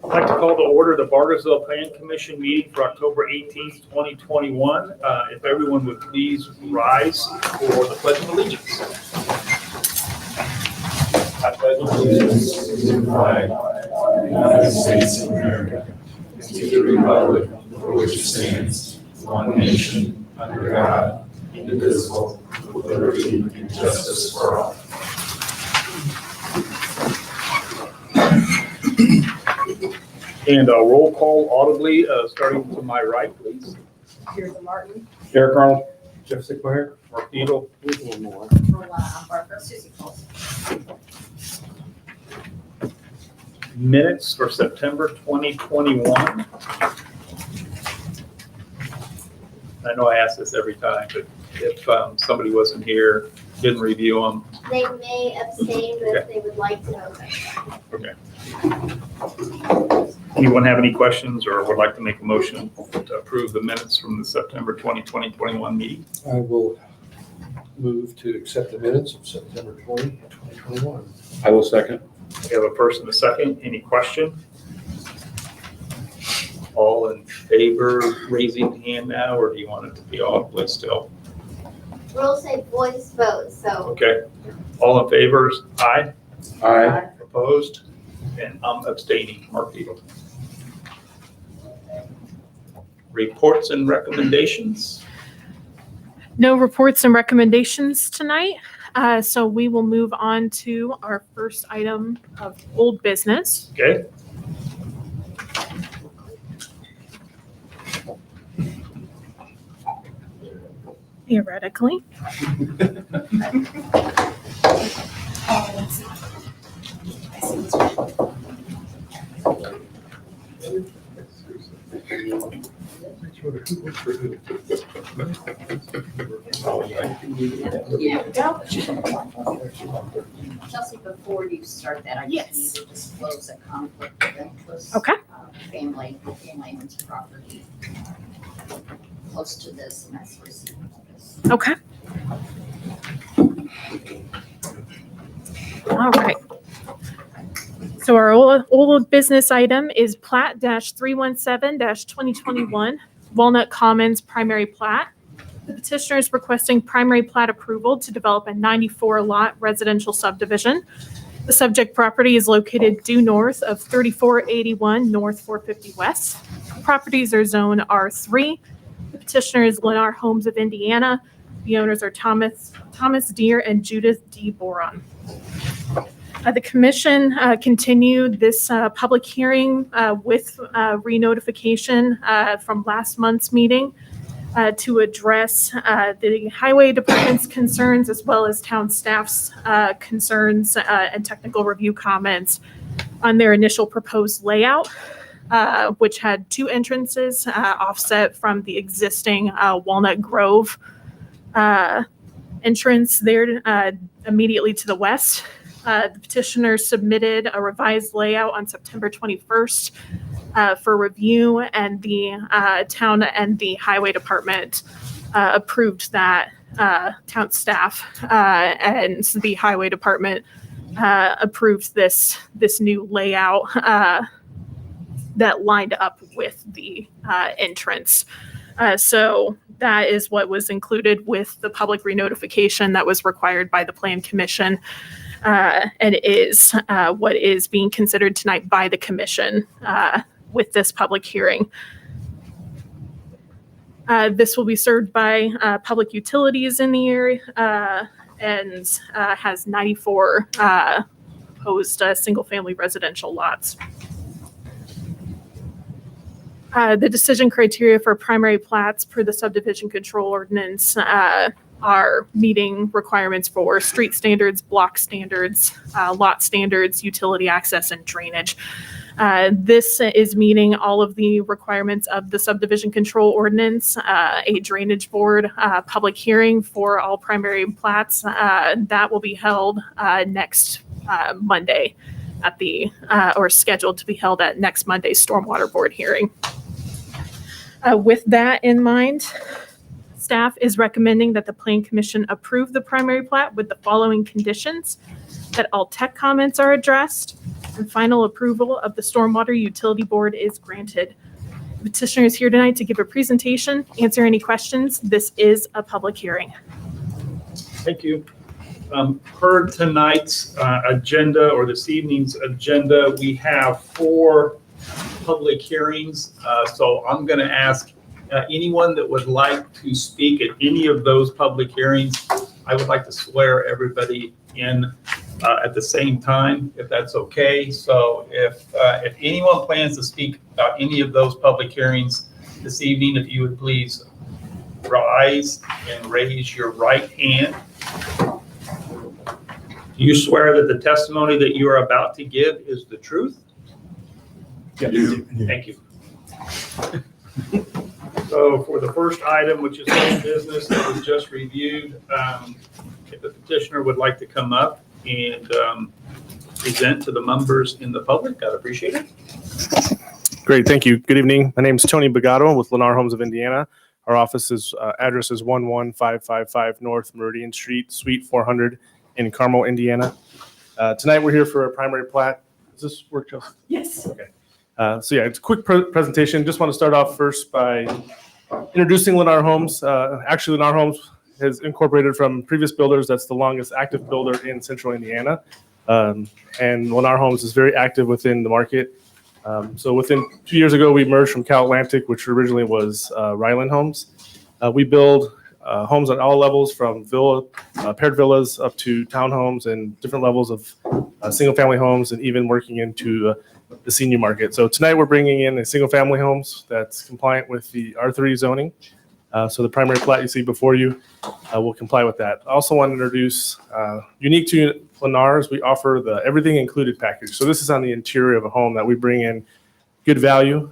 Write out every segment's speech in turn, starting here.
I'd like to call to order the Bargersville Plan Commission meeting for October 18th, 2021. If everyone would please rise for the Pledge of Allegiance. I pledge allegiance to the flag of the United States of America and to the republic for which it stands, one nation, under God, indivisible, with liberty and justice for all. And a roll call audibly, starting to my right, please. Here's Martin. Eric Arnold. Jeff Sickmeyer. Mark Beadle. Susie Coles. Minutes for September 2021. I know I ask this every time, but if somebody wasn't here, didn't review them. They may abstain, but if they would like to. Okay. Anyone have any questions or would like to make a motion to approve the minutes from the September 2021 meeting? I will move to accept the minutes of September 20, 2021. I will second. We have a first and a second. Any question? All in favor, raising hand now, or do you want it to be audibly still? Rules say voice vote, so. Okay. All in favor, aye. Aye. Opposed? And I'm abstaining, Mark Beadle. Reports and recommendations. No reports and recommendations tonight. So we will move on to our first item of old business. Okay. Theoretically. Chelsea, before you start that, I Yes. just need to disclose a conflict of interest. Okay. Family owns property close to this, and that's received notice. Okay. All right. So our old business item is Plat -317-2021 Walnut Commons Primary Plat. The petitioner is requesting primary plat approval to develop a 94-lot residential subdivision. The subject property is located due north of 3481 North 450 West. Properties are zone R3. The petitioner is Lennar Homes of Indiana. The owners are Thomas Deere and Judith D. Boron. The commission continued this public hearing with re-notification from last month's meeting to address the highway department's concerns as well as town staff's concerns and technical review comments on their initial proposed layout, which had two entrances offset from the existing Walnut Grove entrance there immediately to the west. The petitioner submitted a revised layout on September 21st for review, and the town and the highway department approved that. Town staff and the highway department approved this new layout that lined up with the entrance. So that is what was included with the public re-notification that was required by the Plan Commission. And is what is being considered tonight by the commission with this public hearing. This will be served by public utilities in the area and has 94 proposed single-family residential lots. The decision criteria for primary plats per the subdivision control ordinance are meeting requirements for street standards, block standards, lot standards, utility access, and drainage. This is meeting all of the requirements of the subdivision control ordinance, a drainage board public hearing for all primary plats that will be held next Monday at the, or scheduled to be held at next Monday's stormwater board hearing. With that in mind, staff is recommending that the Plan Commission approve the primary plat with the following conditions: that all tech comments are addressed, and final approval of the Stormwater Utility Board is granted. The petitioner is here tonight to give a presentation, answer any questions. This is a public hearing. Thank you. Per tonight's agenda, or this evening's agenda, we have 4 public hearings. So I'm going to ask anyone that would like to speak at any of those public hearings. I would like to swear everybody in at the same time, if that's okay. So if anyone plans to speak about any of those public hearings this evening, if you would please rise and raise your right hand. Do you swear that the testimony that you are about to give is the truth? Yes. Thank you. So for the first item, which is old business that was just reviewed, if the petitioner would like to come up and present to the members in the public, I'd appreciate it. Great, thank you. Good evening. My name is Tony Bagato with Lennar Homes of Indiana. Our office's address is 11555 North Meridian Street, Suite 400 in Carmel, Indiana. Tonight we're here for a primary plat. Does this work, Joseph? Yes. Okay. So yeah, it's a quick presentation. Just want to start off first by introducing Lennar Homes. Actually, Lennar Homes has incorporated from previous builders. That's the longest active builder in central Indiana. And Lennar Homes is very active within the market. So within 2 years ago, we merged from Cal Atlantic, which originally was Ryland Homes. We build homes on all levels, from paired villas up to townhomes and different levels of single-family homes, and even working into the senior market. So tonight we're bringing in a single-family homes that's compliant with the R3 zoning. So the primary plat you see before you will comply with that. I also want to introduce, unique to Lennar's, we offer the everything included package. So this is on the interior of a home that we bring in good value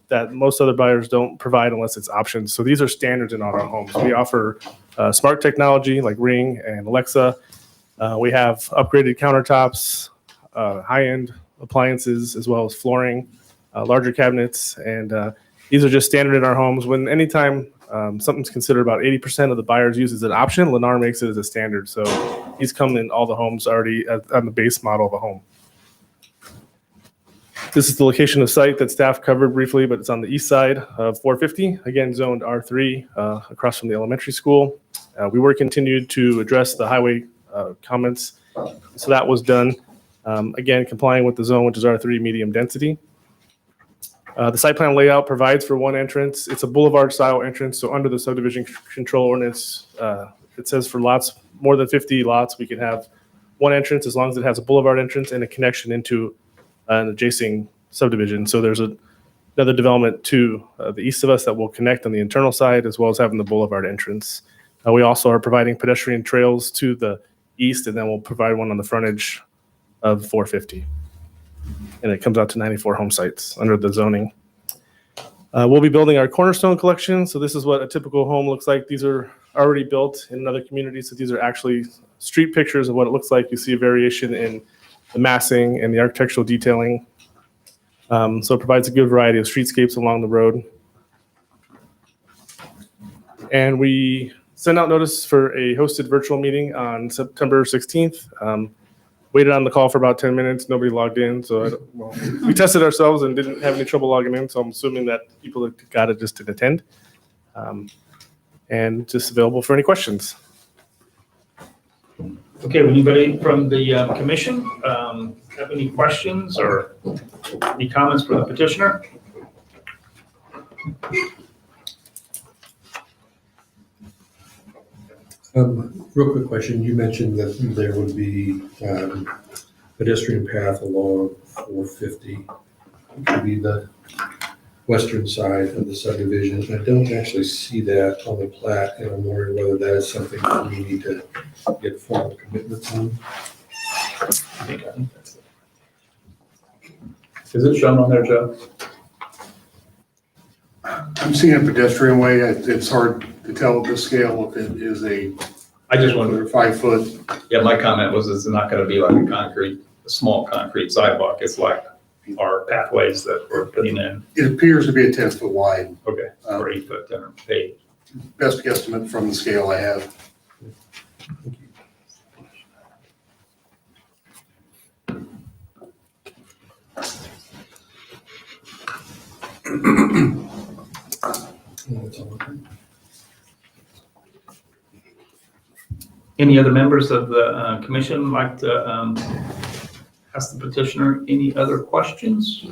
that most other buyers don't provide unless it's options. So these are standards in all our homes. We offer smart technology like Ring and Alexa. We have upgraded countertops, high-end appliances, as well as flooring, larger cabinets, and these are just standard in our homes. When anytime something's considered about 80% of the buyers use as an option, Lennar makes it as a standard. So these come in all the homes already on the base model of a home. This is the location of site that staff covered briefly, but it's on the east side of 450, again, zoned R3, across from the elementary school. We were continued to address the highway comments, so that was done. Again, complying with the zone, which is R3 medium density. The site plan layout provides for one entrance. It's a boulevard style entrance. So under the subdivision control ordinance, it says for lots, more than 50 lots, we can have one entrance as long as it has a boulevard entrance and a connection into an adjacent subdivision. So there's another development to the east of us that will connect on the internal side, as well as having the boulevard entrance. We also are providing pedestrian trails to the east, and then we'll provide one on the frontage of 450. And it comes out to 94 home sites under the zoning. We'll be building our cornerstone collection. So this is what a typical home looks like. These are already built in another community. So these are actually street pictures of what it looks like. You see a variation in the massing and the architectural detailing. So it provides a good variety of streetscapes along the road. And we sent out notice for a hosted virtual meeting on September 16th. Waited on the call for about 10 minutes. Nobody logged in. So we tested ourselves and didn't have any trouble logging in. So I'm assuming that people that got it just didn't attend. And just available for any questions. Okay, anybody from the commission have any questions or any comments for the petitioner? Real quick question. You mentioned that there would be pedestrian path along 450. It would be the western side of the subdivision. I don't actually see that on the plat, and I'm wondering whether that is something that we need to get formal commitments on. Is it shown on there, Joe? I'm seeing a pedestrian way. It's hard to tell at this scale if it is a I just wondered. 5 foot. Yeah, my comment was it's not going to be like a small concrete sidewalk. It's like our pathways that we're putting in. It appears to be a 10 foot wide. Okay, or 8 foot or 8. Best guesstimate from the scale I have. That's all. Any other members of the commission like to ask the petitioner any other questions?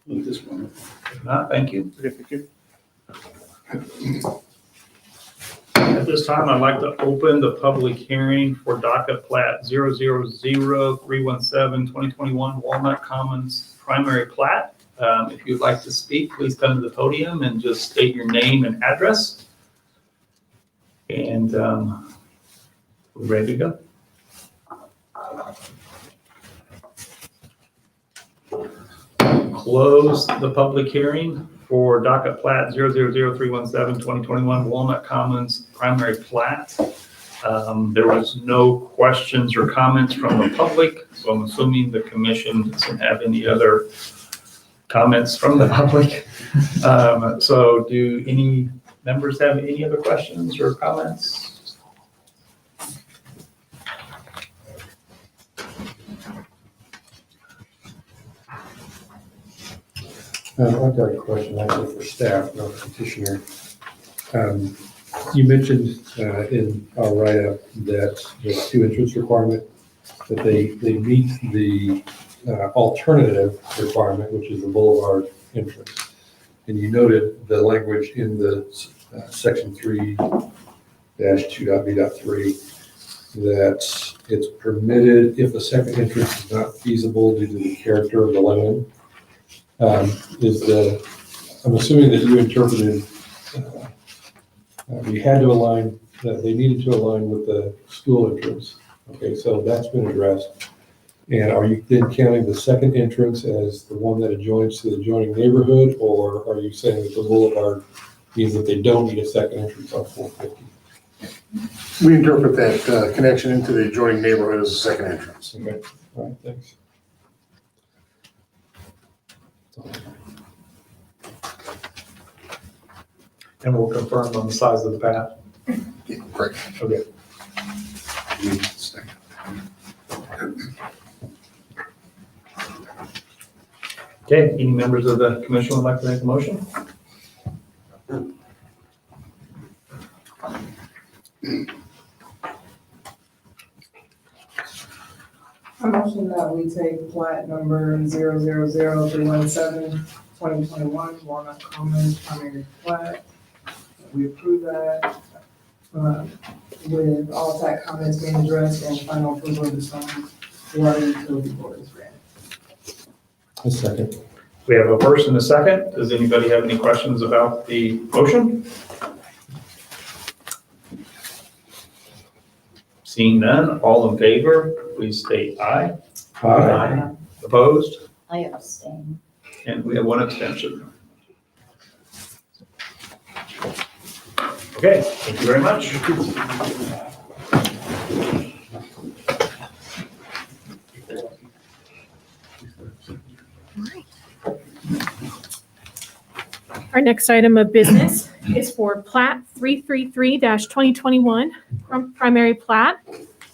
At this point. If not, thank you. Okay, thank you. At this time, I'd like to open the public hearing for docket plat 000-317-2021 Walnut Commons primary plat. If you'd like to speak, please come to the podium and just state your name and address. And we're ready to go. Close the public hearing for docket plat 000-317-2021 Walnut Commons primary plat. There was no questions or comments from the public, so I'm assuming the commission doesn't have any other comments from the public. So do any members have any other questions or comments? I've got a question actually for staff, not the petitioner. You mentioned in our write-up that there's 2 entrance requirement, that they meet the alternative requirement, which is the boulevard entrance. And you noted the language in the section 3-2.b.3 that it's permitted if a second entrance is not feasible due to the character of the land. I'm assuming that you interpreted, we had to align, that they needed to align with the school entrance. Okay, so that's been addressed. And are you then counting the second entrance as the one that adjoins to the adjoining neighborhood, or are you saying that the boulevard means that they don't need a second entrance on 450? We interpret that connection into the adjoining neighborhood as a second entrance. Okay, all right, thanks. And we'll confirm on the size of the path. Yeah, correct. Okay. Okay, any members of the commission would like to make a motion? I motion that we take plat number 000-317-2021 Walnut Commons primary plat. We approve that with all tax comments being addressed and final approval of the zoning water utility board is granted. A second. We have a first and a second. Does anybody have any questions about the motion? Seeing none, all in favor, please state aye. Aye. Opposed? I abstain. And we have 1 abstention. Okay, thank you very much. Our next item of business is for plat 333-2021, primary plat.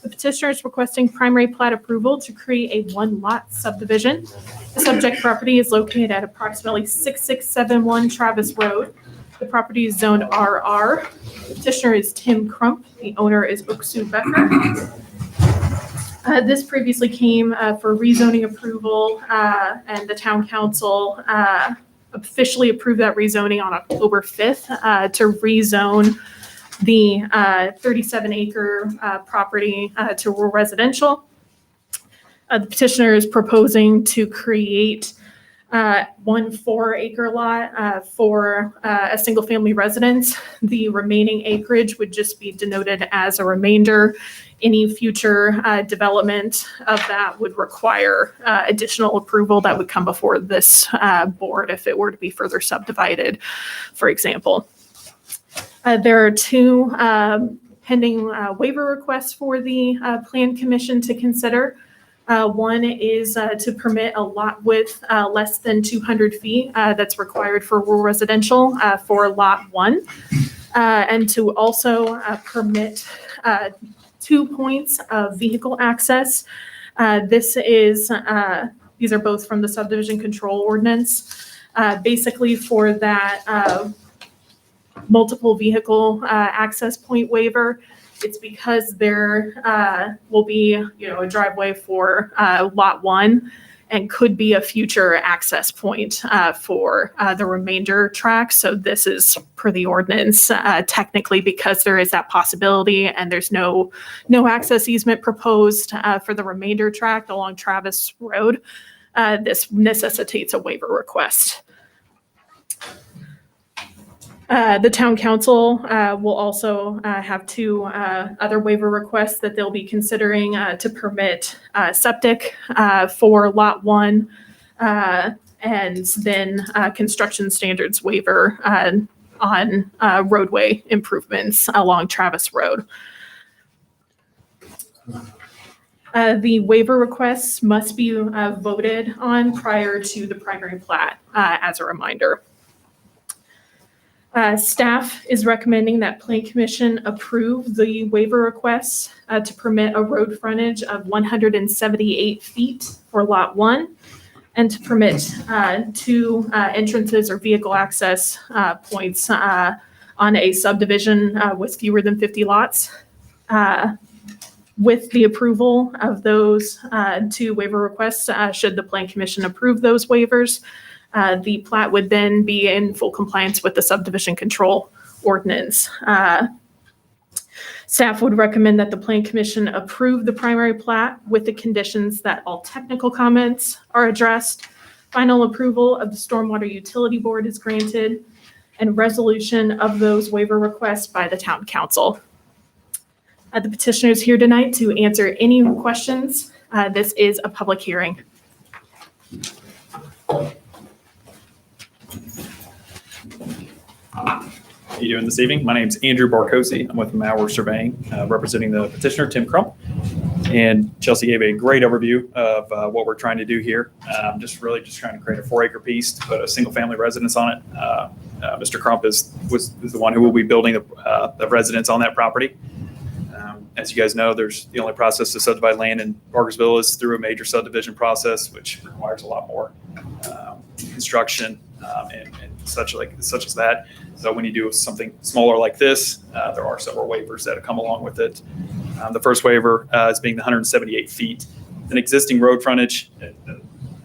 The petitioner is requesting primary plat approval to create a 1-lot subdivision. The subject property is located at approximately 6671 Travis Road. The property is zoned RR. The petitioner is Tim Crump. The owner is Oksu Becker. This previously came for rezoning approval, and the town council officially approved that rezoning on October 5th to rezone the 37-acre property to rural residential. The petitioner is proposing to create 1 4-acre lot for a single-family residence. The remaining acreage would just be denoted as a remainder. Any future development of that would require additional approval that would come before this board if it were to be further subdivided, for example. There are 2 pending waiver requests for the Plan Commission to consider. One is to permit a lot width less than 200 feet that's required for rural residential for lot 1, and to also permit 2 points of vehicle access. These are both from the subdivision control ordinance. Basically for that multiple vehicle access point waiver, it's because there will be, a driveway for Lot 1 and could be a future access point for the remainder track. So this is per the ordinance, technically, because there is that possibility and there's no access easement proposed for the remainder tract along Travis Road. This necessitates a waiver request. The town council will also have two other waiver requests that they'll be considering to permit septic for Lot 1 and then construction standards waiver on roadway improvements along Travis Road. The waiver requests must be voted on prior to the primary plat, as a reminder. Staff is recommending that Plan Commission approve the waiver requests to permit a road frontage of 178 feet for Lot 1 and to permit two entrances or vehicle access points on a subdivision with fewer than 50 lots. With the approval of those two waiver requests, should the Plan Commission approve those waivers, the plat would then be in full compliance with the subdivision control ordinance. Staff would recommend that the Plan Commission approve the primary plat with the conditions that all technical comments are addressed, final approval of the Stormwater Utility Board is granted, and resolution of those waiver requests by the town council. The petitioner is here tonight to answer any questions. This is a public hearing. How you doing this evening? My name is Andrew Barcosi. I'm with Mauer Surveying, representing the petitioner, Tim Crump. And Chelsea gave a great overview of what we're trying to do here. Just trying to create a 4-acre piece to put a single-family residence on it. Mr. Crump is the one who will be building the residence on that property. As you guys know, the only process to subdivide land in Bargersville is through a major subdivision process, which requires a lot more construction and such as that. So when you do something smaller like this, there are several waivers that come along with it. The first waiver is being the 178 feet. An existing road frontage, I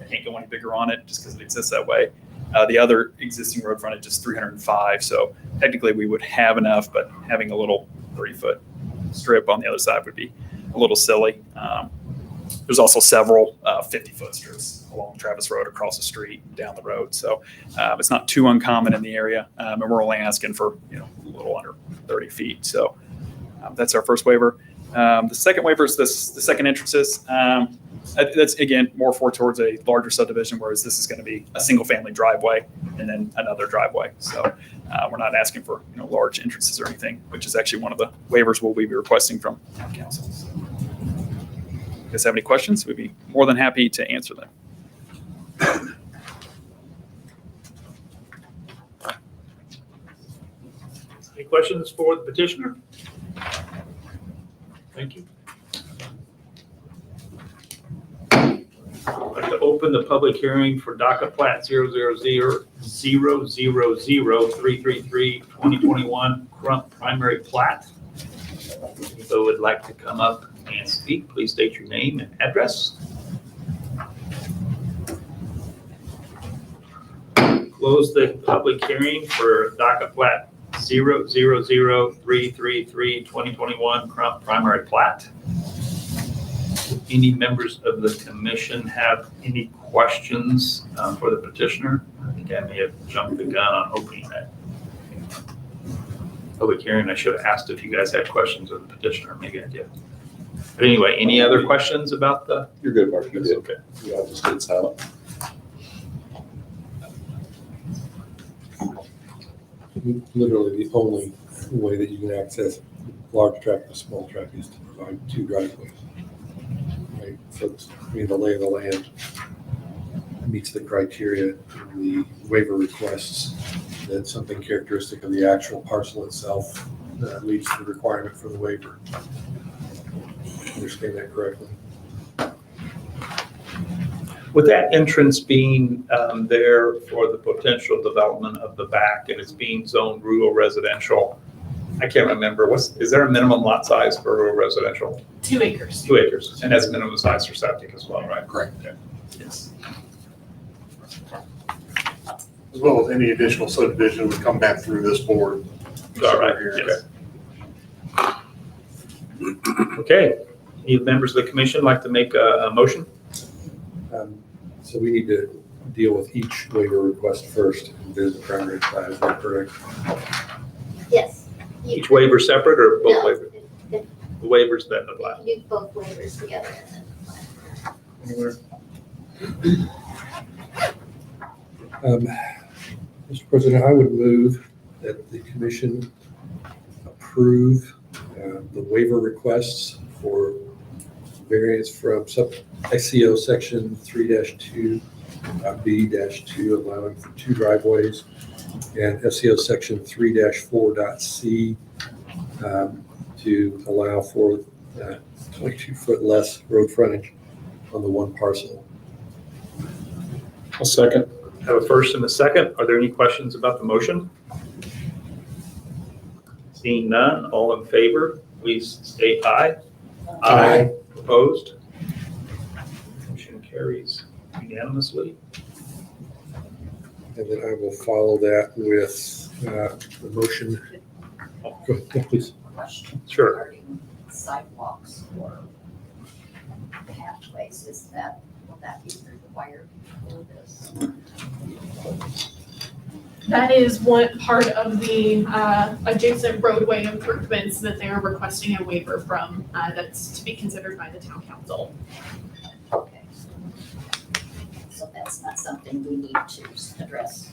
can't go any bigger on it just because it exists that way. The other existing road frontage is 305. So technically we would have enough, but having a little 30-foot strip on the other side would be a little silly. There's also several 50-foot strips along Travis Road across the street, down the road. So it's not too uncommon in the area. And we're only asking for a little under 30 feet. So that's our first waiver. The second waiver is the second entrances. That's, again, more towards a larger subdivision, whereas this is going to be a single-family driveway and then another driveway. So we're not asking for large entrances or anything, which is actually one of the waivers we'll be requesting from town council. So, if you guys have any questions, we'd be more than happy to answer them. Any questions for the petitioner? Thank you. I'd like to open the public hearing for DACA Plat 000000333-2021 Crump Primary Plat. If you would like to come up and speak, please state your name and address. Close the public hearing for DACA Plat 0000333-2021 Crump Primary Plat. Any members of the commission have any questions for the petitioner? I think I may have jumped the gun on opening that public hearing. I should have asked if you guys had questions of the petitioner. Maybe I did. But anyway, any other questions about the? You're good, Mark. You did. Okay. Yeah, I'll just stay silent. Literally, the only way that you can access large tract and small tract is to provide two driveways. Right, so the lay of the land meets the criteria in the waiver requests that something characteristic of the actual parcel itself leads to the requirement for the waiver. Understand that correctly? With that entrance being there for the potential development of the back, and it's being zoned rural residential, I can't remember, is there a minimum lot size for rural residential? 2 acres. 2 acres, and that's minimum size for septic as well, right? Correct. Okay. Yes. As well as any additional subdivision would come back through this board. All right, yes. Okay, any members of the commission like to make a motion? So we need to deal with each waiver request first. There's the primary plat, is that correct? Yes. You- Each waiver separate or both No, waivers? The waivers, then the plat. do both waivers together and then Mr. President, I would move that the commission approve the waiver requests for variance from SCO section 3-2, B-2, allowing for 2 driveways, and SCO section 3-4.C to allow for 22-foot less road frontage on the one parcel. I'll second. Have a first and a second. Are there any questions about the motion? Seeing none, all in favor, please state aye. Aye. Opposed? Motion carries unanimously. And then I will follow that with the motion. Go ahead, yeah, please. Question Sure. regarding sidewalks or pathways, will that be required for this? That is one part of the adjacent roadway improvements that they are requesting a waiver from, that's to be considered by the town council. Okay. So that's not something we need to address.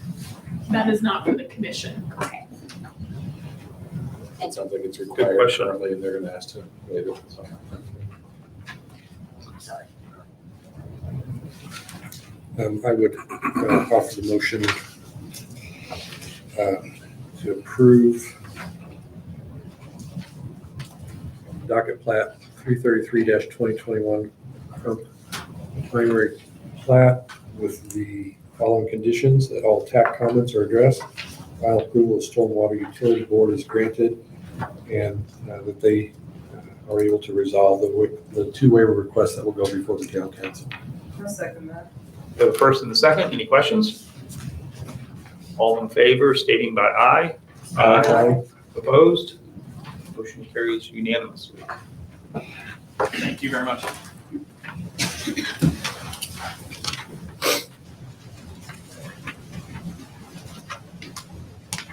That is not for the commission. Okay. It sounds like it's Good required question. currently, and they're gonna ask to waive it. So. Sorry. I would offer the motion to approve docket plat 333-2021 primary plat with the following conditions: that all TAC comments are addressed, final approval of stormwater utility board is granted, and that they are able to resolve the 2 waiver requests that will go before the town council. I'll second that. Have a first and a second. Any questions? All in favor, stating by aye. Aye. Opposed? Motion carries unanimously. Thank you very much.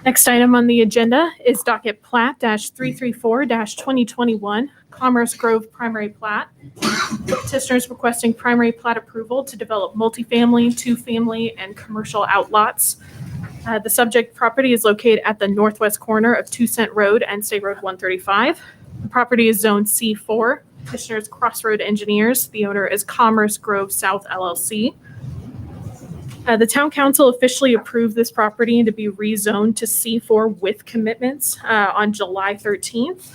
Next item on the agenda is docket plat -334-2021, Commerce Grove primary plat. Petitioners requesting primary plat approval to develop multifamily, 2-family, and commercial outlots. The subject property is located at the northwest corner of 2 Cent Road and State Road 135. The property is zoned C4. Petitioners Crossroad Engineers. The owner is Commerce Grove South LLC. The town council officially approved this property to be rezoned to C4 with commitments on July 13th.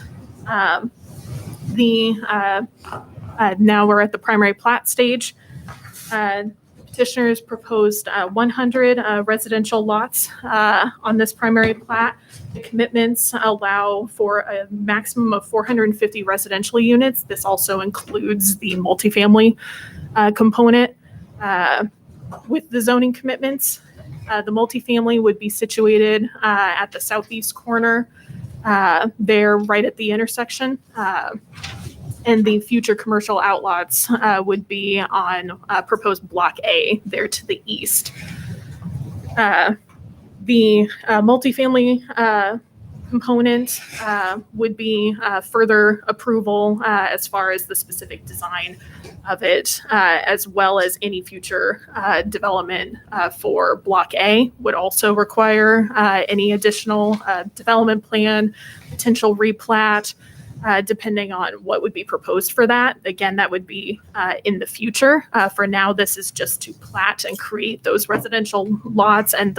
Now we're at the primary plat stage. Petitioners proposed 100 residential lots on this primary plat. The commitments allow for a maximum of 450 residential units. This also includes the multifamily component. With the zoning commitments, the multifamily would be situated at the southeast corner there right at the intersection. And the future commercial outlots would be on proposed Block A there to the east. The multifamily component would be further approval as far as the specific design of it, as well as any future development for Block A would also require any additional development plan, potential replat, depending on what would be proposed for that. Again, that would be in the future. For now, this is just to plat and create those residential lots and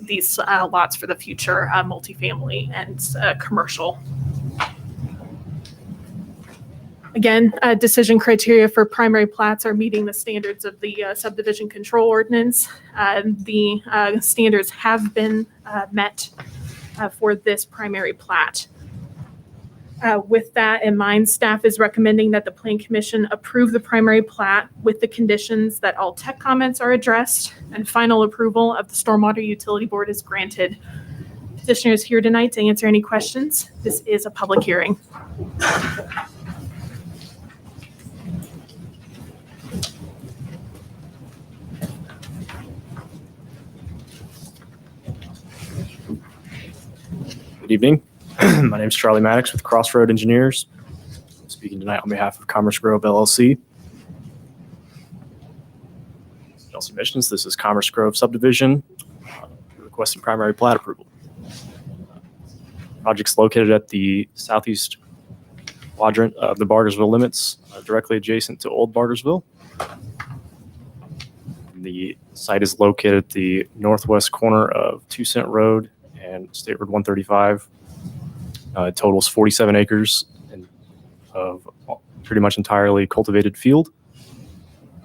these lots for the future multifamily and commercial. Again, decision criteria for primary plats are meeting the standards of the subdivision control ordinance. The standards have been met for this primary plat. With that in mind, staff is recommending that the Plan Commission approve the primary plat with the conditions that all tech comments are addressed and final approval of the Stormwater Utility Board is granted. Petitioner is here tonight to answer any questions. This is a public hearing. Good evening. My name is Charlie Maddox with Crossroad Engineers. I'm speaking tonight on behalf of Commerce Grove LLC. As Chelsea mentions, this is Commerce Grove subdivision requesting primary plat approval. Project's located at the southeast quadrant of the Bargersville limits, directly adjacent to Old Bargersville. The site is located at the northwest corner of 2 Cent Road and State Road 135. It totals 47 acres of pretty much entirely cultivated field.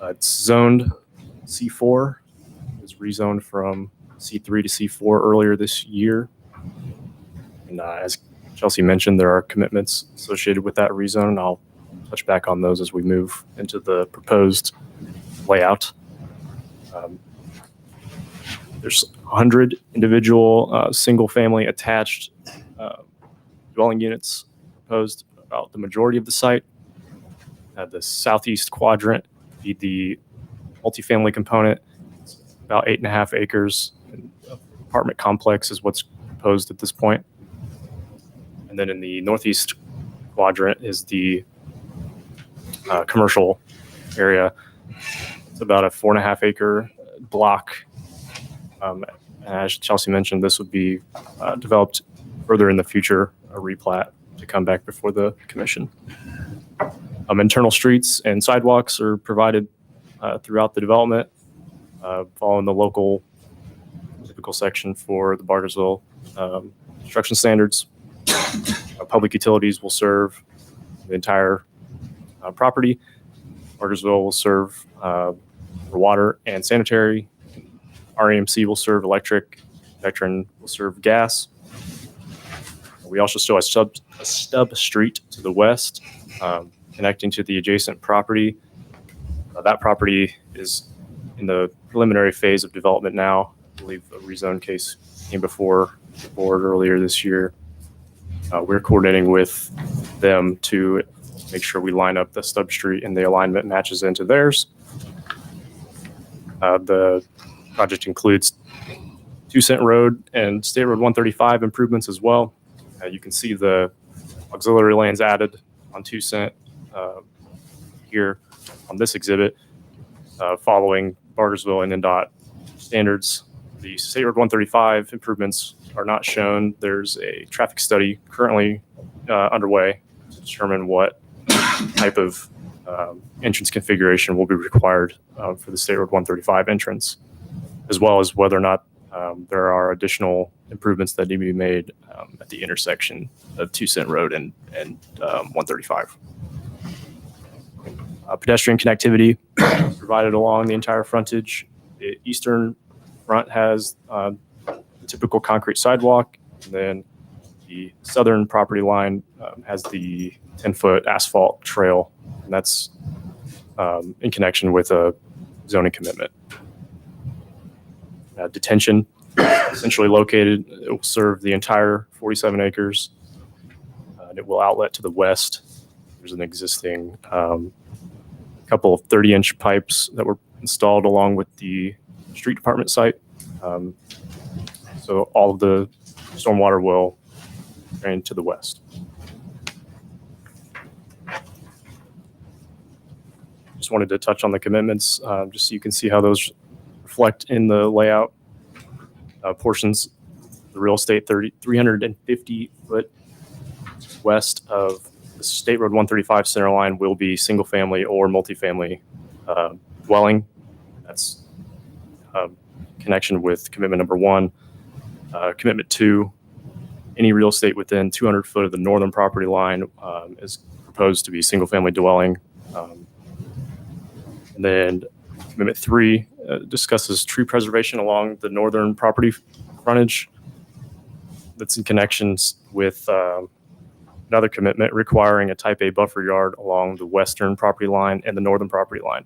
It's zoned C4. It was rezoned from C3 to C4 earlier this year. And as Chelsea mentioned, there are commitments associated with that rezone, and I'll touch back on those as we move into the proposed layout. There's 100 individual single-family attached dwelling units proposed about the majority of the site. The southeast quadrant be the multifamily component. It's about 8.5 acres. And apartment complex is what's proposed at this point. And then in the northeast quadrant is the commercial area. It's about a 4.5 acre block. And as Chelsea mentioned, this would be developed further in the future, a replat to come back before the commission. Internal streets and sidewalks are provided throughout the development, following the local typical section for the Bargersville construction standards. Public utilities will serve the entire property. Bargersville will serve for water and sanitary. REMC will serve electric. Vectron will serve gas. We also show a stub street to the west, connecting to the adjacent property. That property is in the preliminary phase of development now. I believe a rezone case came before the board earlier this year. We're coordinating with them to make sure we line up the stub street and the alignment matches into theirs. The project includes 2 Cent Road and State Road 135 improvements as well. You can see the auxiliary lanes added on 2 Cent here on this exhibit, following Bargersville and NDOT standards. The State Road 135 improvements are not shown. There's a traffic study currently underway to determine what type of entrance configuration will be required for the State Road 135 entrance, as well as whether or not there are additional improvements that need to be made at the intersection of 2 Cent Road and 135. Pedestrian connectivity is provided along the entire frontage. The eastern front has the typical concrete sidewalk, and then the southern property line has the 10-foot asphalt trail, and that's in connection with a zoning commitment. Detention, essentially located, it will serve the entire 47 acres. And it will outlet to the west. There's an existing couple of 30-inch pipes that were installed along with the street department site. So all of the stormwater will drain to the west. Just wanted to touch on the commitments, just so you can see how those reflect in the layout portions. The real estate 350 foot west of the State Road 135 center line will be single family or multifamily dwelling. That's connection with commitment number 1. Commitment 2, any real estate within 200 foot of the northern property line is proposed to be single-family dwelling. And then Amendment 3 discusses tree preservation along the northern property frontage. That's in connections with another commitment requiring a type A buffer yard along the western property line and the northern property line.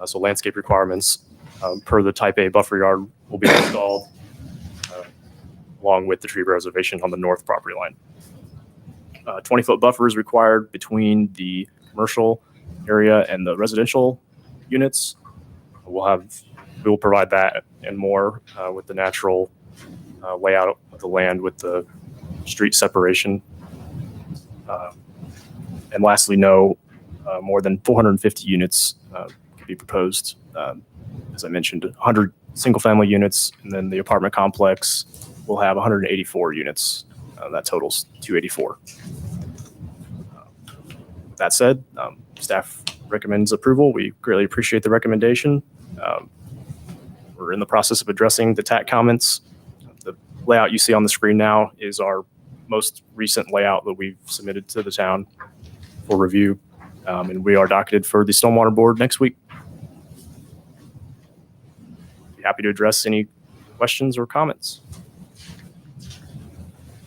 So landscape requirements per the type A buffer yard will be installed along with the tree preservation on the north property line. 20-foot buffer is required between the commercial area and the residential units. We will provide that and more with the natural layout of the land with the street separation. And lastly, no more than 450 units can be proposed. As I mentioned, 100 single-family units, and then the apartment complex will have 184 units. That totals 284. That said, staff recommends approval. We greatly appreciate the recommendation. We're in the process of addressing the TAC comments. The layout you see on the screen now is our most recent layout that we've submitted to the town for review, and we are docketed for the Stormwater Board next week. Be happy to address any questions or comments.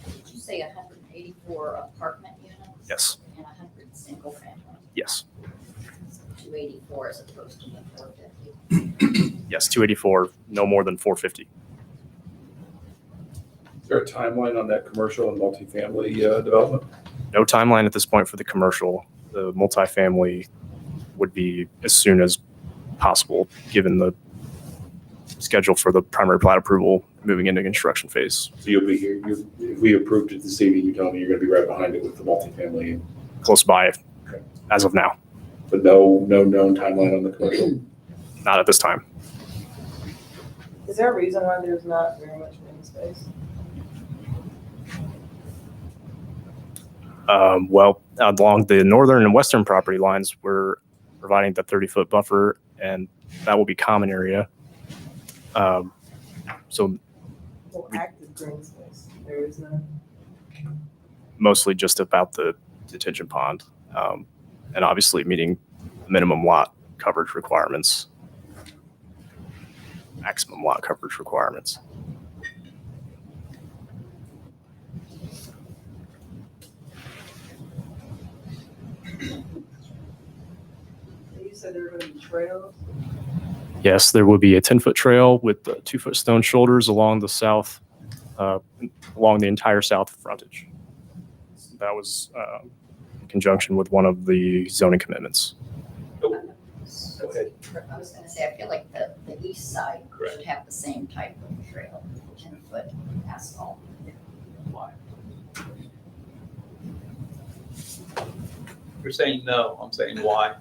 Did you say 184 apartment units? Yes. And 100 single family? Yes. 284 as opposed to the 450? Yes, 284, no more than 450. Is there a timeline on that commercial and multifamily development? No timeline at this point for the commercial. The multifamily would be as soon as possible, given the schedule for the primary plat approval moving into construction phase. So you'll be here, if we approved it this evening, you tell me you're gonna be right behind it with the multifamily, Close by Okay. as of now. but no known timeline on the commercial? Not at this time. Is there a reason why there's not very much green space? Well, along the northern and western property lines, we're providing the 30-foot buffer, and that will be common area. So Well, active green space, there is none. mostly just about the detention pond, and obviously meeting minimum lot coverage requirements, maximum lot coverage requirements. You said there were gonna be trails? Yes, there will be a 10-foot trail with 2-foot stone shoulders along the south, along the entire south frontage. That was in conjunction with one of the zoning commitments. Okay. I was gonna say, I feel like the east side Correct. should have the same type of trail, 10-foot asphalt. Why? You're saying no, I'm saying why.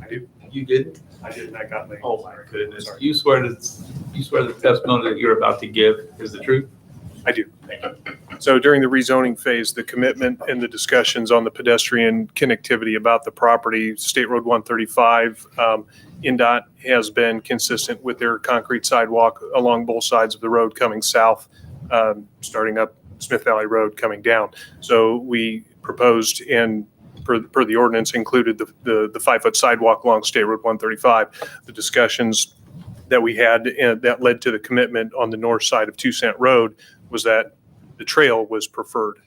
I do. You didn't? I did, and I got late. Oh my goodness. Sorry. You swear the testimony that you're about to give is the truth? I do. So during the rezoning phase, the commitment and the discussions on the pedestrian connectivity about the property, State Road 135, NDOT has been consistent with their concrete sidewalk along both sides of the road coming south, starting up Smith Valley Road coming down. So we proposed and per the ordinance included the 5-foot sidewalk along State Road 135. The discussions that we had that led to the commitment on the north side of 2 Cent Road was that the trail was preferred.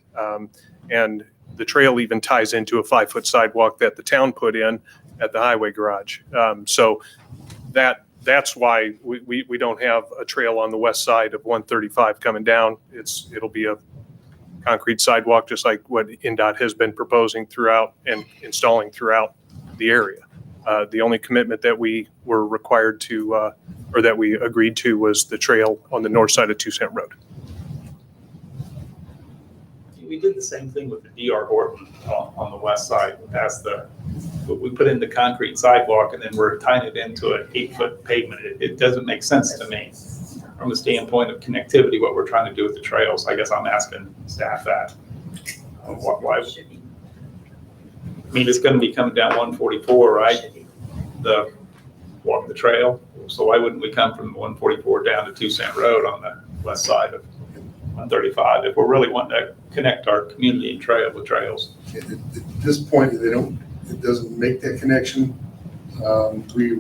And the trail even ties into a 5-foot sidewalk that the town put in at the highway garage. So that's why we don't have a trail on the west side of 135 coming down. It'll be a concrete sidewalk, just like what NDOT has been proposing throughout and installing throughout the area. The only commitment that we were required to, or that we agreed to, was the trail on the north side of 2 Cent Road. We did the same thing with the DR Horton on the west side. We put in the concrete sidewalk and then we're tying it into an 8-foot pavement. It doesn't make sense to me from the standpoint of connectivity, what we're trying to do with the trails. I guess I'm asking staff that. Why? I mean, it's going to be coming down 144, right? The trail. So why wouldn't we come from 144 down to 2 Cent Road on the west side of 135, if we're really wanting to connect our community and trail with trails. At this point, it doesn't make that connection. We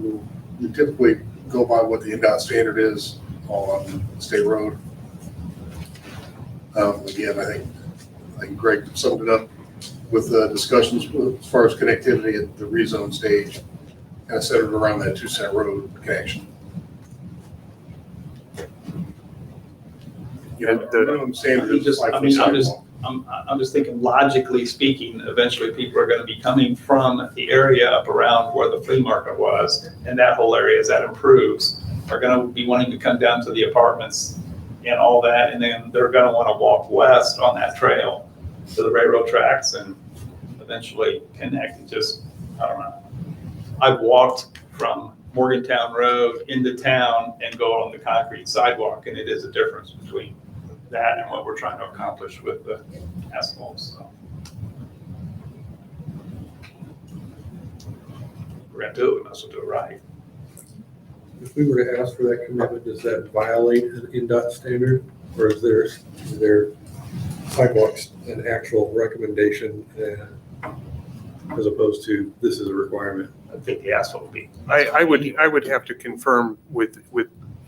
typically go by what the NDOT standard is on state road. Again, I think Greg summed it up with the discussions as far as connectivity at the rezone stage, kind of centered around that 2 cent road connection. Yeah, the minimum standard is Just, 5 I foot mean, sidewalk. I'm just thinking logically speaking, eventually people are gonna be coming from the area up around where the flea market was, and that whole area, as that improves, are gonna be wanting to come down to the apartments and all that, and then they're gonna wanna walk west on that trail to the railroad tracks and eventually connect and just, I don't know. I've walked from Morgantown Road into town and go on the concrete sidewalk, and it is a difference between that and what we're trying to accomplish with the asphalt, so. We're gonna do it, we must as well do it right. If we were to ask for that commitment, does that violate an NDOT standard? Or is there sidewalks an actual recommendation as opposed to this is a requirement? I think the asphalt would be. I would have to confirm with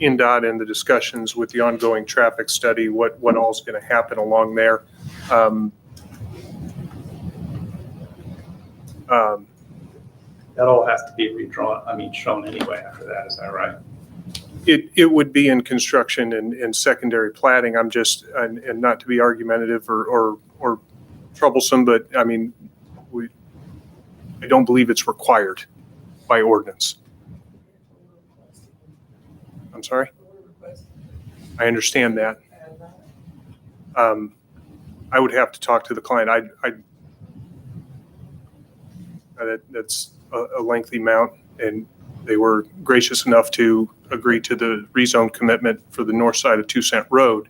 NDOT and the discussions with the ongoing traffic study, what all's going to happen along there. That all has to be redrawn, shown anyway after that, is that right? It would be in construction and secondary plating. I'm just, and not to be argumentative or troublesome, but I mean, I don't believe it's required by ordinance. I'm sorry? I understand that. I would have to talk to the client. That's a lengthy amount, and they were gracious enough to agree to the rezone commitment for the north side of 2 Cent Road.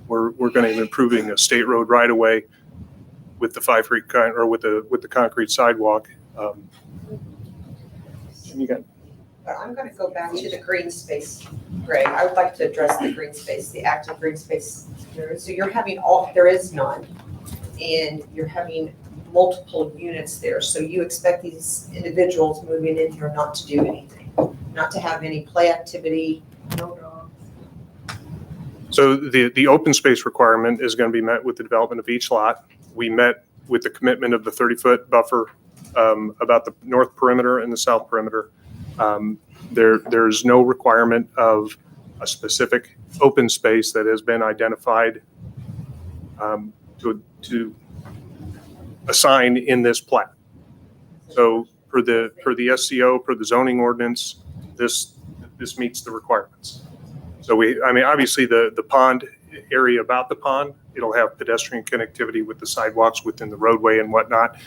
We're going to be improving a state road right away with the 5 feet or with the concrete sidewalk. You got. I'm going to go back to the green space, Greg. I would like to address the green space, the active green space. So you're having there is none, and you're having multiple units there. So you expect these individuals moving in here not to do anything, not to have any play activity, no dogs. So the open space requirement is going to be met with the development of each lot. We met with the commitment of the 30-foot buffer about the north perimeter and the south perimeter. There's no requirement of a specific open space that has been identified to assign in this plat. So per the SCO, per the zoning ordinance, this meets the requirements. So obviously the pond area about the pond, it'll have pedestrian connectivity with the sidewalks within the roadway and whatnot.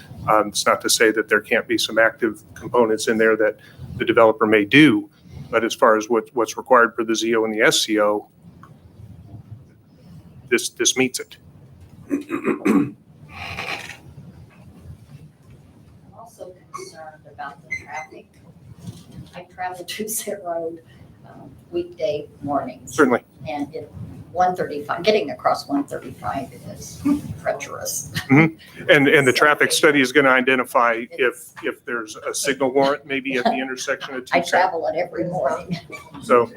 It's not to say that there can't be some active components in there that the developer may do, but as far as what's required for the ZO and the SCO, this meets it. I'm also concerned about the traffic. I travel to Set Road weekday mornings. Certainly. And 135, getting across 135 is treacherous. Mm-hmm. And the traffic study is going to identify if there's a signal warrant maybe at the intersection of 2 I travel it every morning. So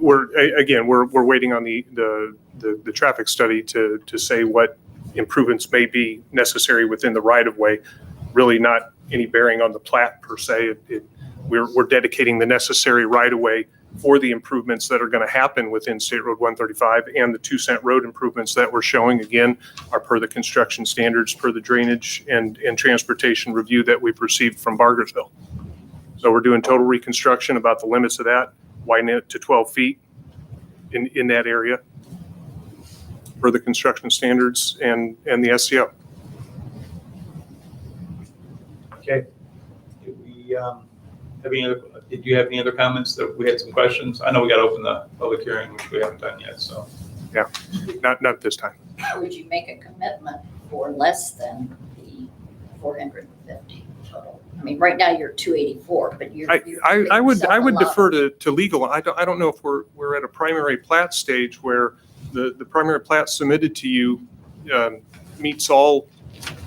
we're waiting on the traffic study to say what improvements may be necessary within the right of way. Really not any bearing on the plat per se. We're dedicating the necessary right of way for the improvements that are going to happen within State Road 135, and the 2 Cent Road improvements that we're showing again are per the construction standards, per the drainage and transportation review that we've received from Bargersville. So we're doing total reconstruction about the limits of that, widen it to 12 feet in that area per the construction standards and the SCO. Okay. Did you have any other comments? That we had some questions? I know we got to open the public hearing, which we haven't done yet, so. Yeah, not at this time. Would you make a commitment for less than the 450 total I mean, right now you're 284, but you're. I would yourself defer to legal. I don't know if we're at a primary plat stage where the primary plat submitted to you meets all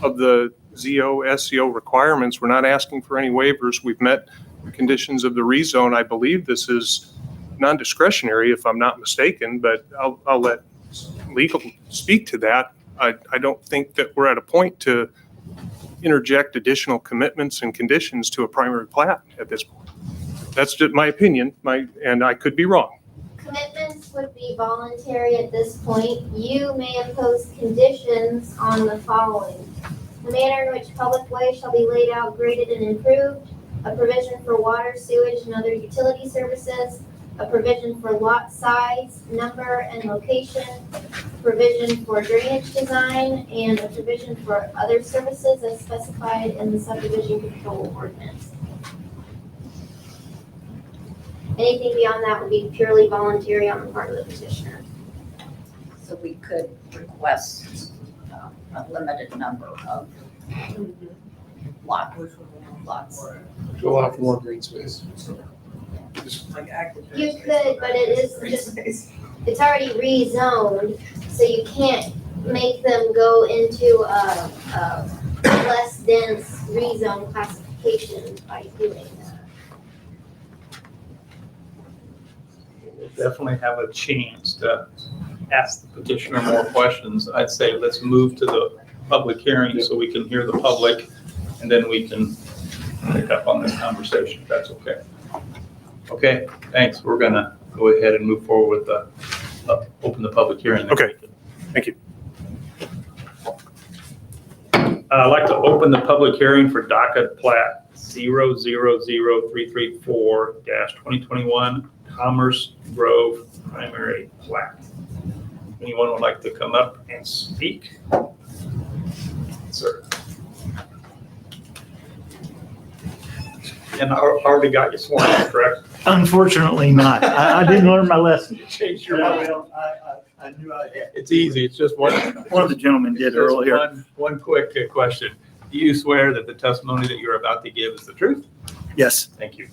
of the ZO, SEO requirements. We're not asking for any waivers. We've met the conditions of the rezone. I believe this is non-discretionary, if I'm not mistaken, but I'll let legal speak to that. I don't think that we're at a point to interject additional commitments and conditions to a primary plat at this point. That's just my opinion, and I could be wrong. Commitments would be voluntary at this point. You may impose conditions on the following. The manner in which public way shall be laid out, graded, and improved. A provision for water, sewage, and other utility services. A provision for lot size, number, and location. Provision for drainage design, and a provision for other services as specified in the subdivision control ordinance. Anything beyond that would be purely voluntary on the part of the petitioner. So we could request a limited number of lots. Go out for more green space. Like active. You could, but it is just, it's already rezoned, so you can't make them go into a less dense rezone classification by doing that. We'll definitely have a chance to ask the petitioner more questions. I'd say let's move to the public hearing so we can hear the public, and then we can pick up on this conversation, if that's okay. Okay, thanks. We're gonna go ahead and move forward with the, open the public hearing. Okay, thank you. I'd like to open the public hearing for docket plat 000334-2021 Commerce Grove primary plat. Anyone would like to come up and speak? Sir. And I already got you sworn in, correct? Unfortunately not. I didn't learn my lesson. You changed your Yeah, mind. well, I knew I had. It's easy. It's just one. One of the gentlemen did Just earlier. One quick question. Do you swear that the testimony that you're about to give is the truth? Yes. Thank you.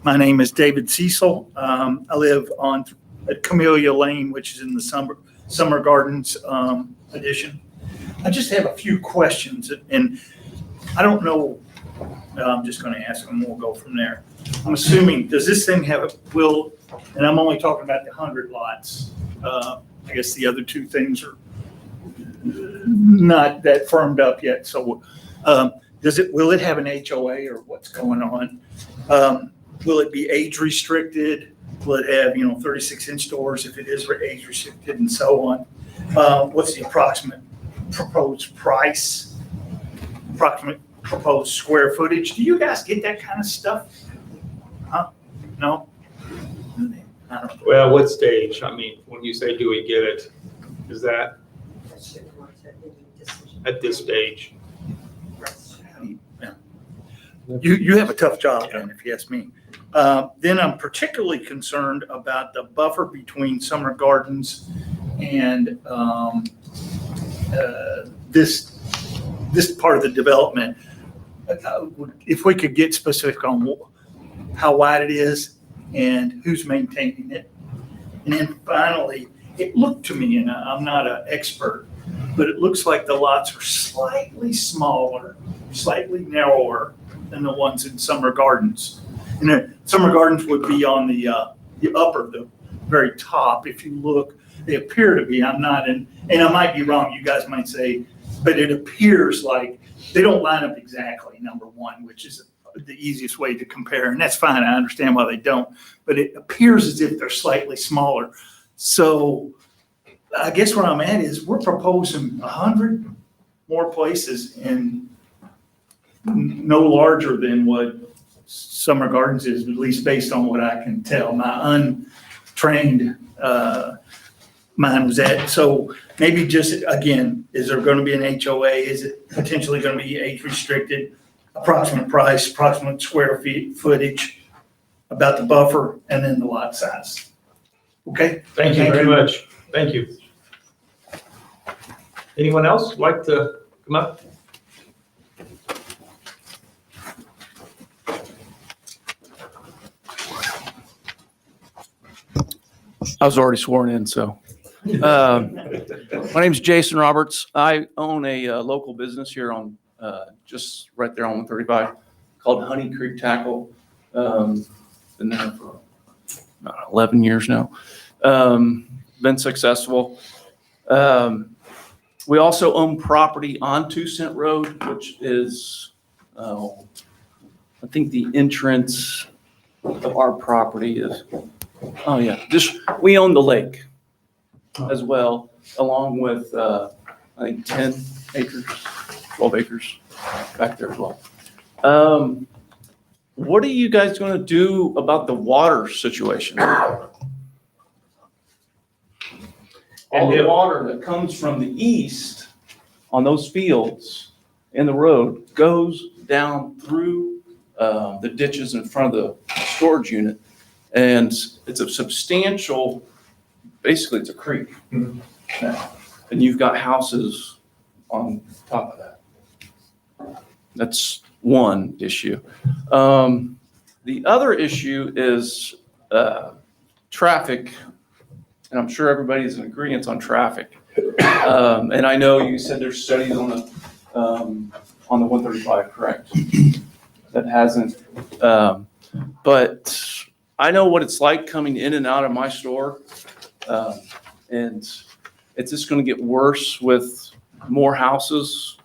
My name is David Cecil. I live at Camellia Lane, which is in the Summer Gardens addition. I just have a few questions, and I don't know. I'm just going to ask them, and we'll go from there. I'm assuming, does this thing have and I'm only talking about the 100 lots. I guess the other two things are not that firmed up yet. So will it have an HOA or what's going on? Will it be age restricted? Will it have, 36-inch doors if it is age restricted and so on? What's the approximate proposed price? Approximate proposed square footage? Do you guys get that kind of stuff? Huh? No? I don't know. Well, what stage? I mean, when you say do we get it, is that at this stage? You have a tough job then, if you ask me. Then I'm particularly concerned about the buffer between Summer Gardens and this part of the development. If we could get specific on how wide it is and who's maintaining it. And then finally, it looked to me, and I'm not an expert, but it looks like the lots are slightly smaller, slightly narrower than the ones in Summer Gardens. And Summer Gardens would be on the very top. If you look, they appear to be. I'm not, and I might be wrong. You guys might say, but it appears like they don't line up exactly, number one, which is the easiest way to compare. And that's fine. I understand why they don't, but it appears as if they're slightly smaller. So I guess where I'm at is we're proposing 100 more places and no larger than what Summer Gardens is, at least based on what I can tell. My untrained mind was at. So maybe just, again, is there going to be an HOA? Is it potentially going to be age restricted? Approximate price, approximate square footage, about the buffer, and then the lot size. Okay? Thank you very much. Thank you. Anyone else like to come up? I was already sworn in, so. My name's Jason Roberts. I own a local business here on, just right there on 135 called Honey Creek Tackle. Been there for about 11 years now. Been successful. We also own property on 2 Cent Road, which is, I think the entrance of our property is, oh yeah, we own the lake as well, along with, I think 10 acres, 12 acres back there as well. What are you guys going to do about the water situation? All the water that comes from the east on those fields in the road goes down through the ditches in front of the storage unit. And it's a substantial, basically it's a creek. Now, and you've got houses on top of that. That's one issue. The other issue is traffic, and I'm sure everybody's in agreement on traffic. And I know you said there's studies on the 135, correct? That hasn't, but I know what it's like coming in and out of my store. And it's just going to get worse with more houses,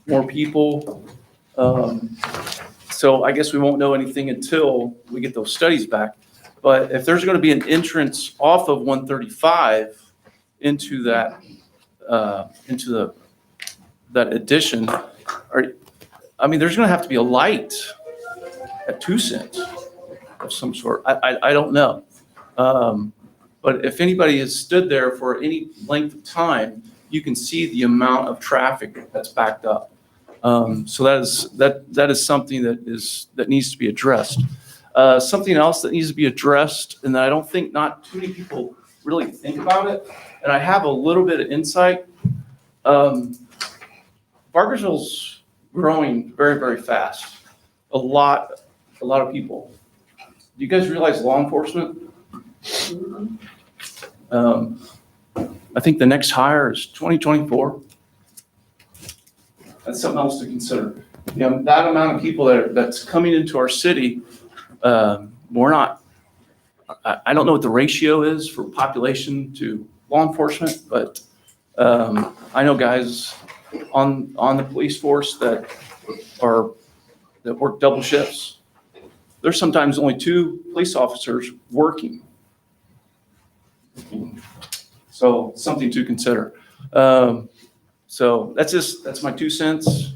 more people. So I guess we won't know anything until we get those studies back. But if there's going to be an entrance off of 135 into that, that addition, I mean, there's going to have to be a light at 2 Cent of some sort. I don't know. But if anybody has stood there for any length of time, you can see the amount of traffic that's backed up. So that is something that needs to be addressed. Something else that needs to be addressed, and I don't think not too many people really think about it, and I have a little bit of insight. Bargersville's growing very, very fast. A lot of people. Do you guys realize law enforcement? I think the next hire is 2024. That's something else to consider. You know, that amount of people that's coming into our city, we're not, I don't know what the ratio is for population to law enforcement, but I know guys on the police force that work double shifts. There's sometimes only 2 police officers working. So something to consider. So that's my 2 cents.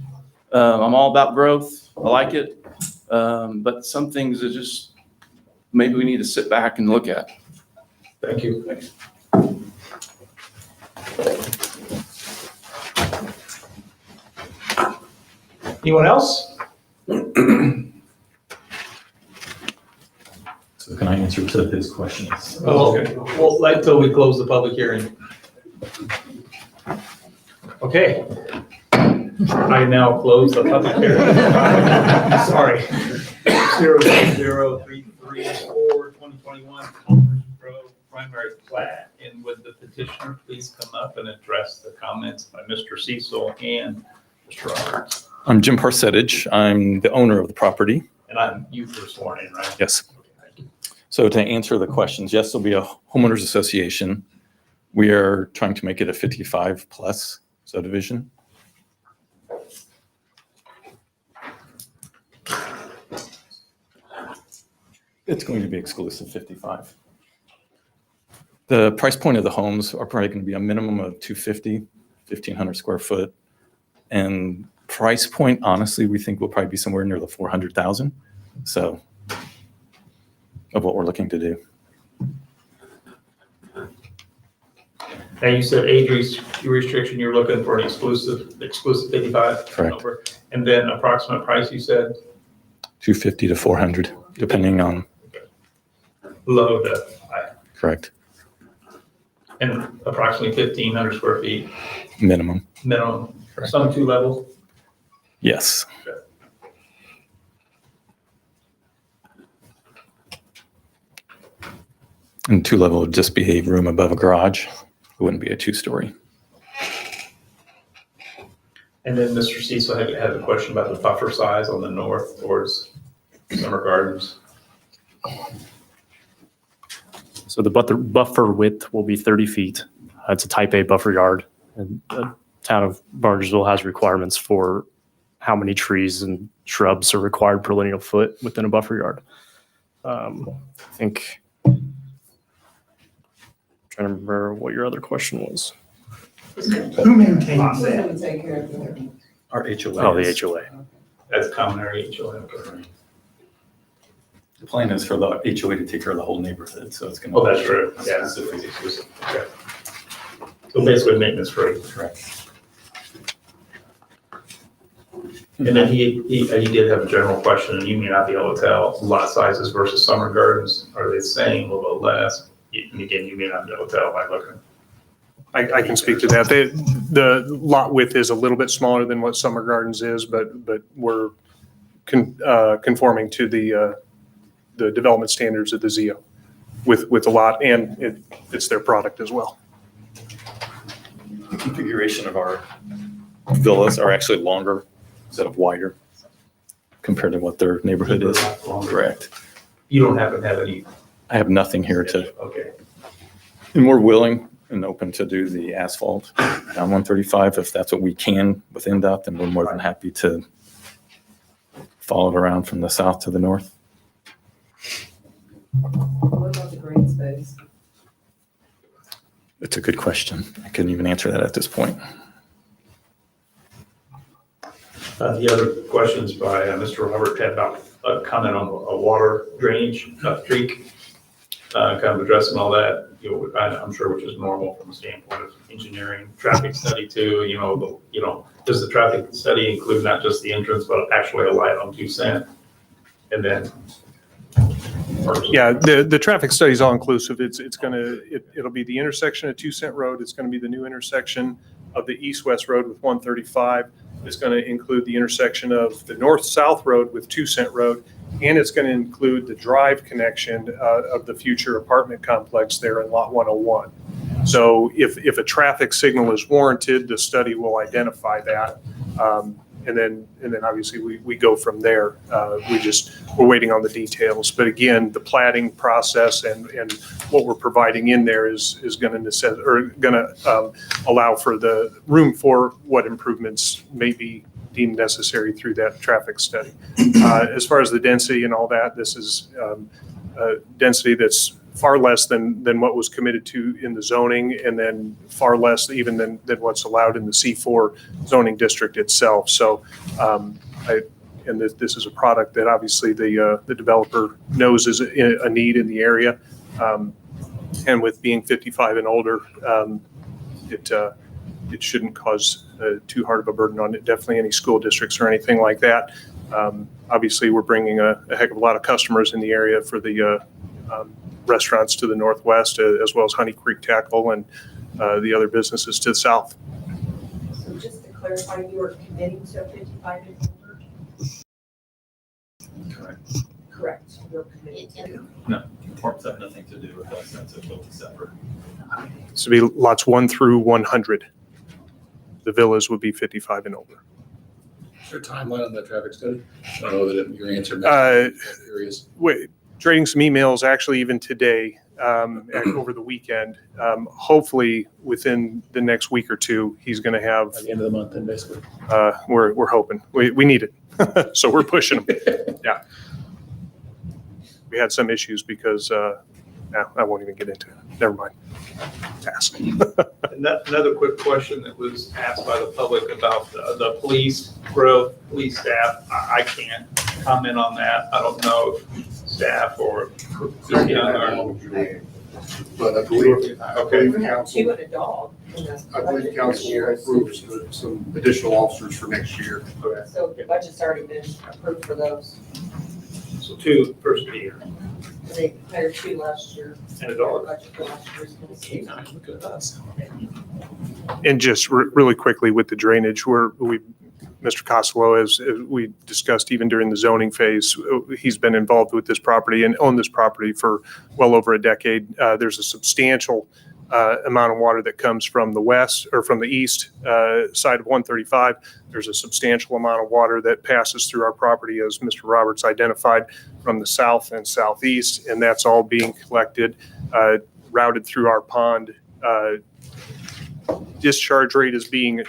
I'm all about growth. I like it. But some things are just, maybe we need to sit back and look at. Thank you. Thanks. Anyone else? So can I answer to his questions? Oh, okay. Well, wait until we close the public hearing. Okay. I now close the public hearing. Sorry. 0003334 Culvers Grove primary plat. And would the petitioner please come up and address the comments by Mr. Cecil and Mr. Roberts? I'm Jim Parsettage. I'm the owner of the property. And you were sworn in, right? Yes. So to answer the questions, yes, there'll be a homeowners association. We are trying to make it a 55 plus subdivision. It's going to be exclusive 55. The price point of the homes are probably going to be a minimum of 250, 1,500 square foot. And price point, honestly, we think will probably be somewhere near the 400,000. So of what we're looking to do. Now you said age restriction, you're looking for an exclusive 55? Correct. And then approximate price you said? 250 to 400, depending on. Low to high. Correct. And approximately 1,500 square feet? Minimum. Minimum. Correct. Some 2 levels? Yes. Okay. And two-level would just be a room above a garage. It wouldn't be a two-story. And then Mr. Cecil had a question about the buffer size on the north towards Summer Gardens. So the buffer width will be 30 feet. It's a type A buffer yard. And the town of Bargersville has requirements for how many trees and shrubs are required per lineal foot within a buffer yard. I think, trying to remember what your other question was. Who maintains that? Take care of it. Our HOA. Oh, the HOA. That's common area HOA. The plan is for the HOA to take care of the whole neighborhood, so it's going to. Oh, that's true. Yeah, specifically exclusive. Okay. So basically maintenance free. Correct. And then he did have a general question, and you may not be able to tell, lot sizes versus Summer Gardens, are they the same, a little bit less? And again, you may not be able to tell by looking. I can speak to that. The lot width is a little bit smaller than what Summer Gardens is, but we're conforming to the development standards of the ZO with the lot, and it's their product as well. The configuration of our villas are actually longer instead of wider compared to what their neighborhood is. Correct. You don't happen to have any? I have nothing here to. Okay. And we're willing and open to do the asphalt down 135 if that's what we can with NDOT, then we're more than happy to follow it around from the south to the north. What about the green space? It's a good question. I couldn't even answer that at this point. The other questions by Mr. Robert had about a comment on a water drainage creek, kind of addressing all that. I'm sure which is normal from a standpoint of engineering, traffic study too. Does the traffic study include not just the entrance but actually a light on 2 cent? And then. Yeah, the traffic study is all inclusive. It'll be the intersection of 2 Cent Road. It's going to be the new intersection of the east-west road with 135. It's going to include the intersection of the north-south road with 2 Cent Road, and it's going to include the drive connection of the future apartment complex there in Lot 101. So if a traffic signal is warranted, the study will identify that. And then obviously we go from there. We're waiting on the details. But again, the platting process and what we're providing in there is going to allow for the room for what improvements may be deemed necessary through that traffic study. As far as the density and all that, this is density that's far less than what was committed to in the zoning, and then far less even than what's allowed in the C4 zoning district itself. So, this is a product that obviously the developer knows is a need in the area, and with being 55 and older, it shouldn't cause too hard of a burden on definitely any school districts or anything like that. Obviously, we're bringing a heck of a lot of customers in the area for the restaurants to the northwest, as well as Honey Creek Tackle and the other businesses to the south. So just to clarify, you are committing to 55 and older? Correct. Correct. You're committing to. No, apartments have nothing to do with us. That's a totally separate. This would be lots 1 through 100. The villas would be 55 and older. Is there a timeline on that traffic study? I don't know that your answer. Areas. Trading some emails actually even today over the weekend. Hopefully within the next week or two, he's going to have. By the end of the month, then basically. We're hoping. We need it, so we're pushing them. Yeah. We had some issues because I won't even get into it. Never mind. Pass. Another quick question that was asked by the public about the police growth, police staff. I can't comment on that. I don't know if staff or. But I believe council. You and a dog. I believe council approves some additional officers for next year. So the budget's already been approved for those. So 2 first of the year. They hired 2 last year. And a dog. Budget for last year's gonna see. Look at us. And just really quickly with the drainage, we've Mr. Costello, as we discussed even during the zoning phase, he's been involved with this property and owned this property for well over a decade. There's a substantial amount of water that comes from the west or from the east side of 135. There's a substantial amount of water that passes through our property, as Mr. Roberts identified, from the south and southeast, and that's all being collected, routed through our pond. Discharge rate is being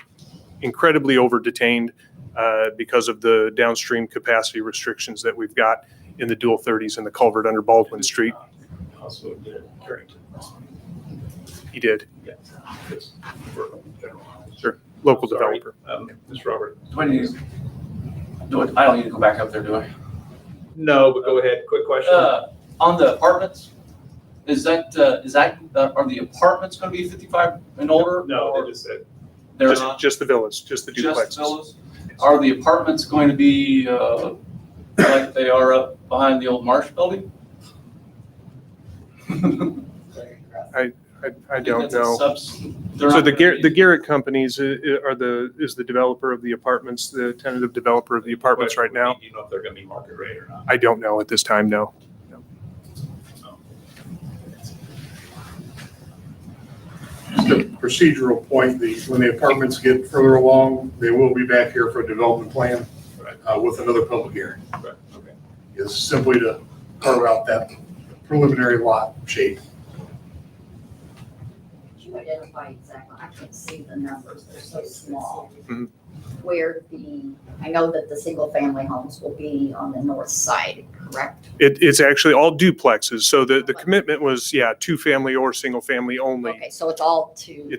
incredibly over-detained because of the downstream capacity restrictions that we've got in the dual 30s and the culvert under Baldwin Street. Also did Carrington. He did. Yeah. Just for general. Sure. Local Sorry, developer. Mr. Robert. I don't need to go back up there, do I? No, but go ahead. Quick question. On the apartments, are the apartments going to be 55 and older? No, or they just said. They're Just, not? just the villas, just the Just duplexes. villas? Are the apartments going to be like they are up behind the old Marsh building? I don't know. They're So not the gonna be- the Garrett companies is the developer of the apartments, the tentative developer of the apartments right now. Do you know if they're going to be market rate or not? I don't know at this time, no. Just a procedural point, when the apartments get further along, they will be back here for a development plan with another public hearing. Right, okay. It's simply to carve out that preliminary lot shape. Could you identify exactly, I can't see the numbers, they're so small. Mhm. Where I know that the single-family homes will be on the north side, correct? It's actually all duplexes. So the commitment was, two-family or single-family only. Okay, so it's all two.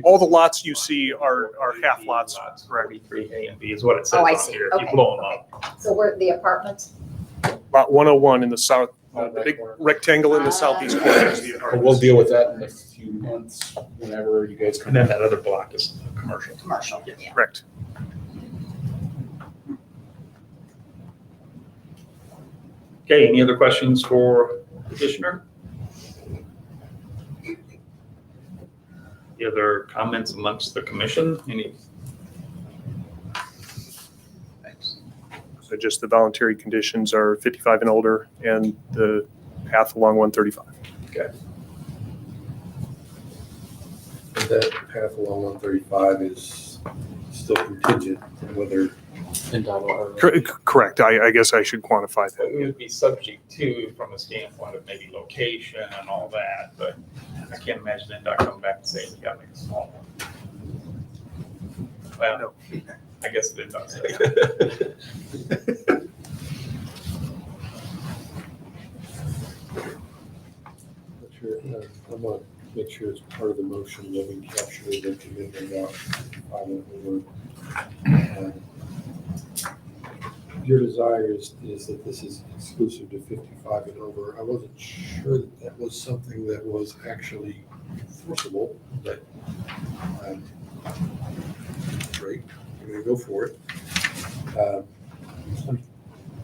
All the lots you see are half lots. Correct. 43 A and B is what it says Oh, I on see. here. If you Okay, blow them up. So where the apartments? Lot 101 in the south, the big rectangle in the southeast corner is the We'll apartments. deal with that in a few months, whenever you guys come And then in. that other block is commercial. Commercial, yeah. Correct. Okay, any other questions for petitioner? Any other comments amongst the commission? Any? Thanks. So just the voluntary conditions are 55 and older and the path along 135. Okay. And that path along 135 is still contingent on whether. Correct. I guess I should quantify So that. it would be subject to, from a standpoint of maybe location and all that, but I can't imagine NDOT coming back and saying, you gotta make a small one. Well, I guess it did not say that. I want to make sure it's part of the motion that we capture the commitment about filing over. Your desire is that this is exclusive to 55 and over. I wasn't sure that was something that was actually enforceable, but great, I'm going to go for it.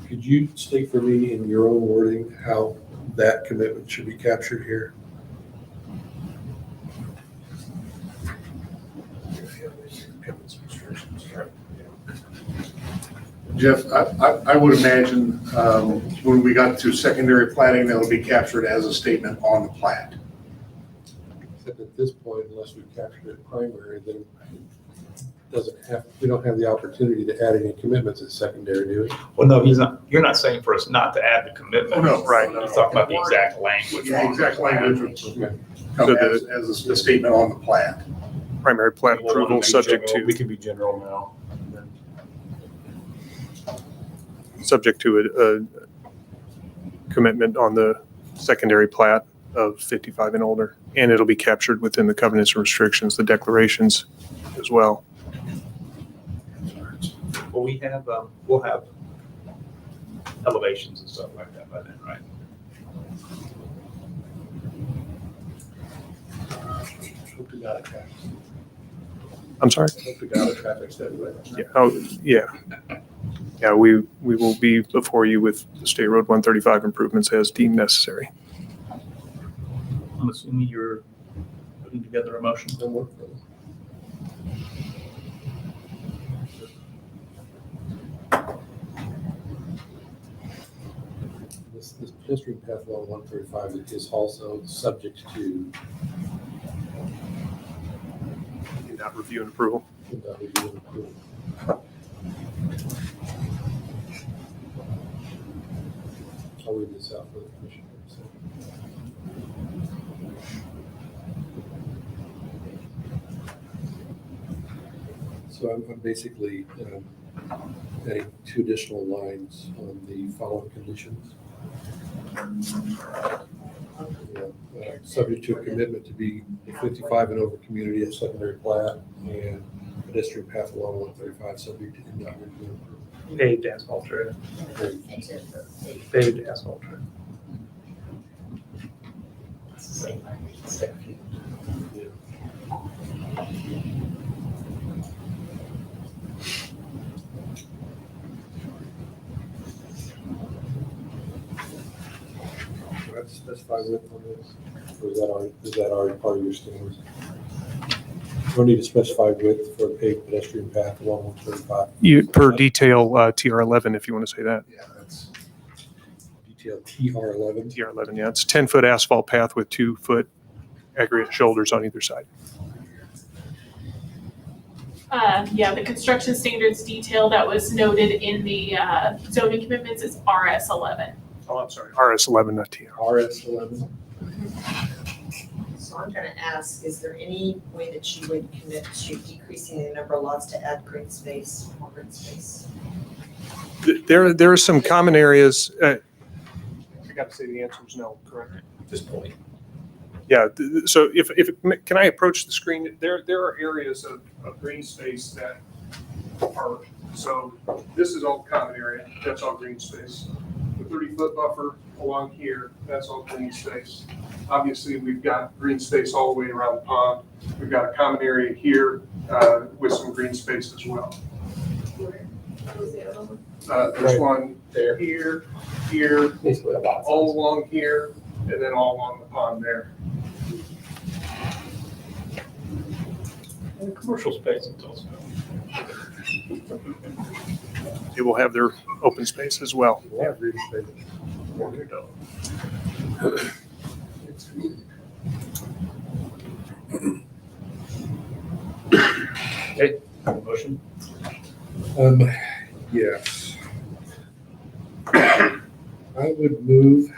Could you state for me in your own wording how that commitment should be captured here? Jeff, I would imagine when we got to secondary platting, that would be captured as a statement on the plat. Except at this point, unless we capture it primary, then we don't have the opportunity to add any commitments at secondary, do we? Well, no, you're not saying for us not to add the commitment. Oh, no, right. You're talking about the exact language. The exact language would Okay. come as a statement on the plat. Primary plat We'll wanna approval be subject general. to. We can be general now. Subject to a commitment on the secondary plat of 55 and older. And it'll be captured within the covenants and restrictions, the declarations as well. Well, we'll have elevations and stuff like that by then, right? Hope we got a traffic. I'm sorry? Hope we got a traffic study. Yeah, yeah. Yeah, we will be before you with the State Road 135 improvements as deemed necessary. I'm assuming you're putting together a motion. pedestrian path along 135 is also subject to NDOT review and approval. NDOT review and approval. I'll read this out for the commission. So I'm basically adding 2 additional lines on the following conditions. Subject to a commitment to be a 55 and over community at secondary plat and pedestrian path along 135 subject to NDOT review and approval. Paved asphalt road. Paved asphalt road. That's specified width on this, or is that already part of your standards? We'll need to specify width for a paved pedestrian path along 135. Per detail TR11, if you want to say that. Yeah, that's. Detail TR11. TR11, yeah, it's a 10-foot asphalt path with 2-foot aggregate shoulders on either side. Yeah, the construction standards detail that was noted in the zoning commitments is RS11. Oh, I'm sorry, RS11, not TR. RS11. So I'm going to ask, is there any way that you would commit to decreasing the number of lots to add green space, more green space? There are some common areas. I got to say the answer is no, correct? At this point. Yeah, so if can I approach the screen? There are areas of green space that are, so this is all common area, that's all green space. The 30-foot buffer along here, that's all green space. Obviously, we've got green space all the way around the pond. We've got a common area here with some green space as well. There's one there, here, all along here, and then all along the pond there. And the commercial space is also. They will have their open space as well. Yeah, green space. Okay, motion? Yes. I would move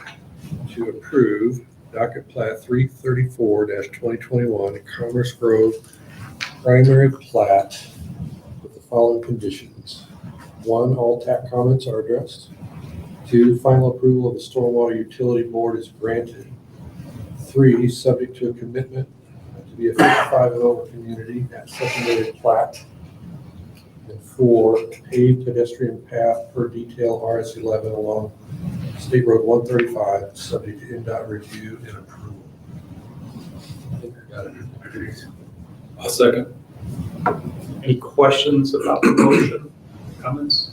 to approve docket plat 334-2021 Commerce Grove primary plat with the following conditions. 1, all TAC comments are addressed. 2, final approval of the Stormwater Utility Board is granted. 3, subject to a commitment to be a 55 and over community at secondary plat. And 4, paved pedestrian path per detail RS11 along State Road 135, subject to NDOT review and approval. I think I got it. I'll second. Any questions about the motion? Comments?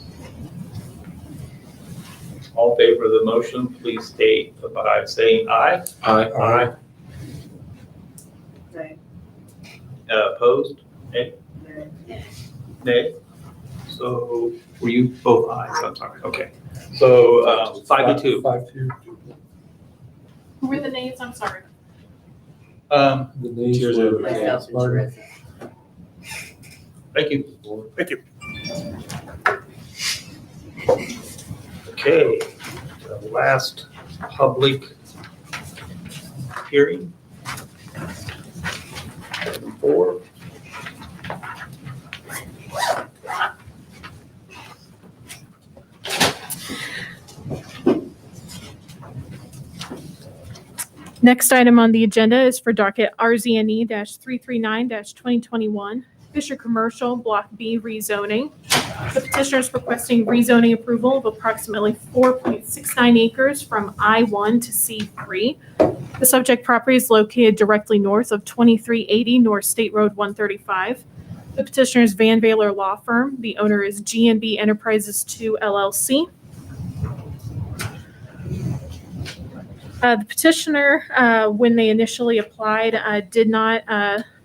All in favor of the motion, please state by saying aye. Aye. Nay. Opposed? Nay? Nay? So were you both ayes? I'm sorry. Okay. So 5-2. 5-2. Who were the names? I'm sorry. The names Cheers, were Myself and Martin. Teresa. Thank you. Thank you. Okay, the last public hearing. Item 4. Next item on the agenda is for docket RZNE-339-2021, Fisher Commercial Block B rezoning. The petitioner is requesting rezoning approval of approximately 4.69 acres from I-1 to C3. The subject property is located directly north of 2380 North State Road 135. The petitioner is Van Baylor Law Firm. The owner is G&B Enterprises 2 LLC. The petitioner, when they initially applied, did not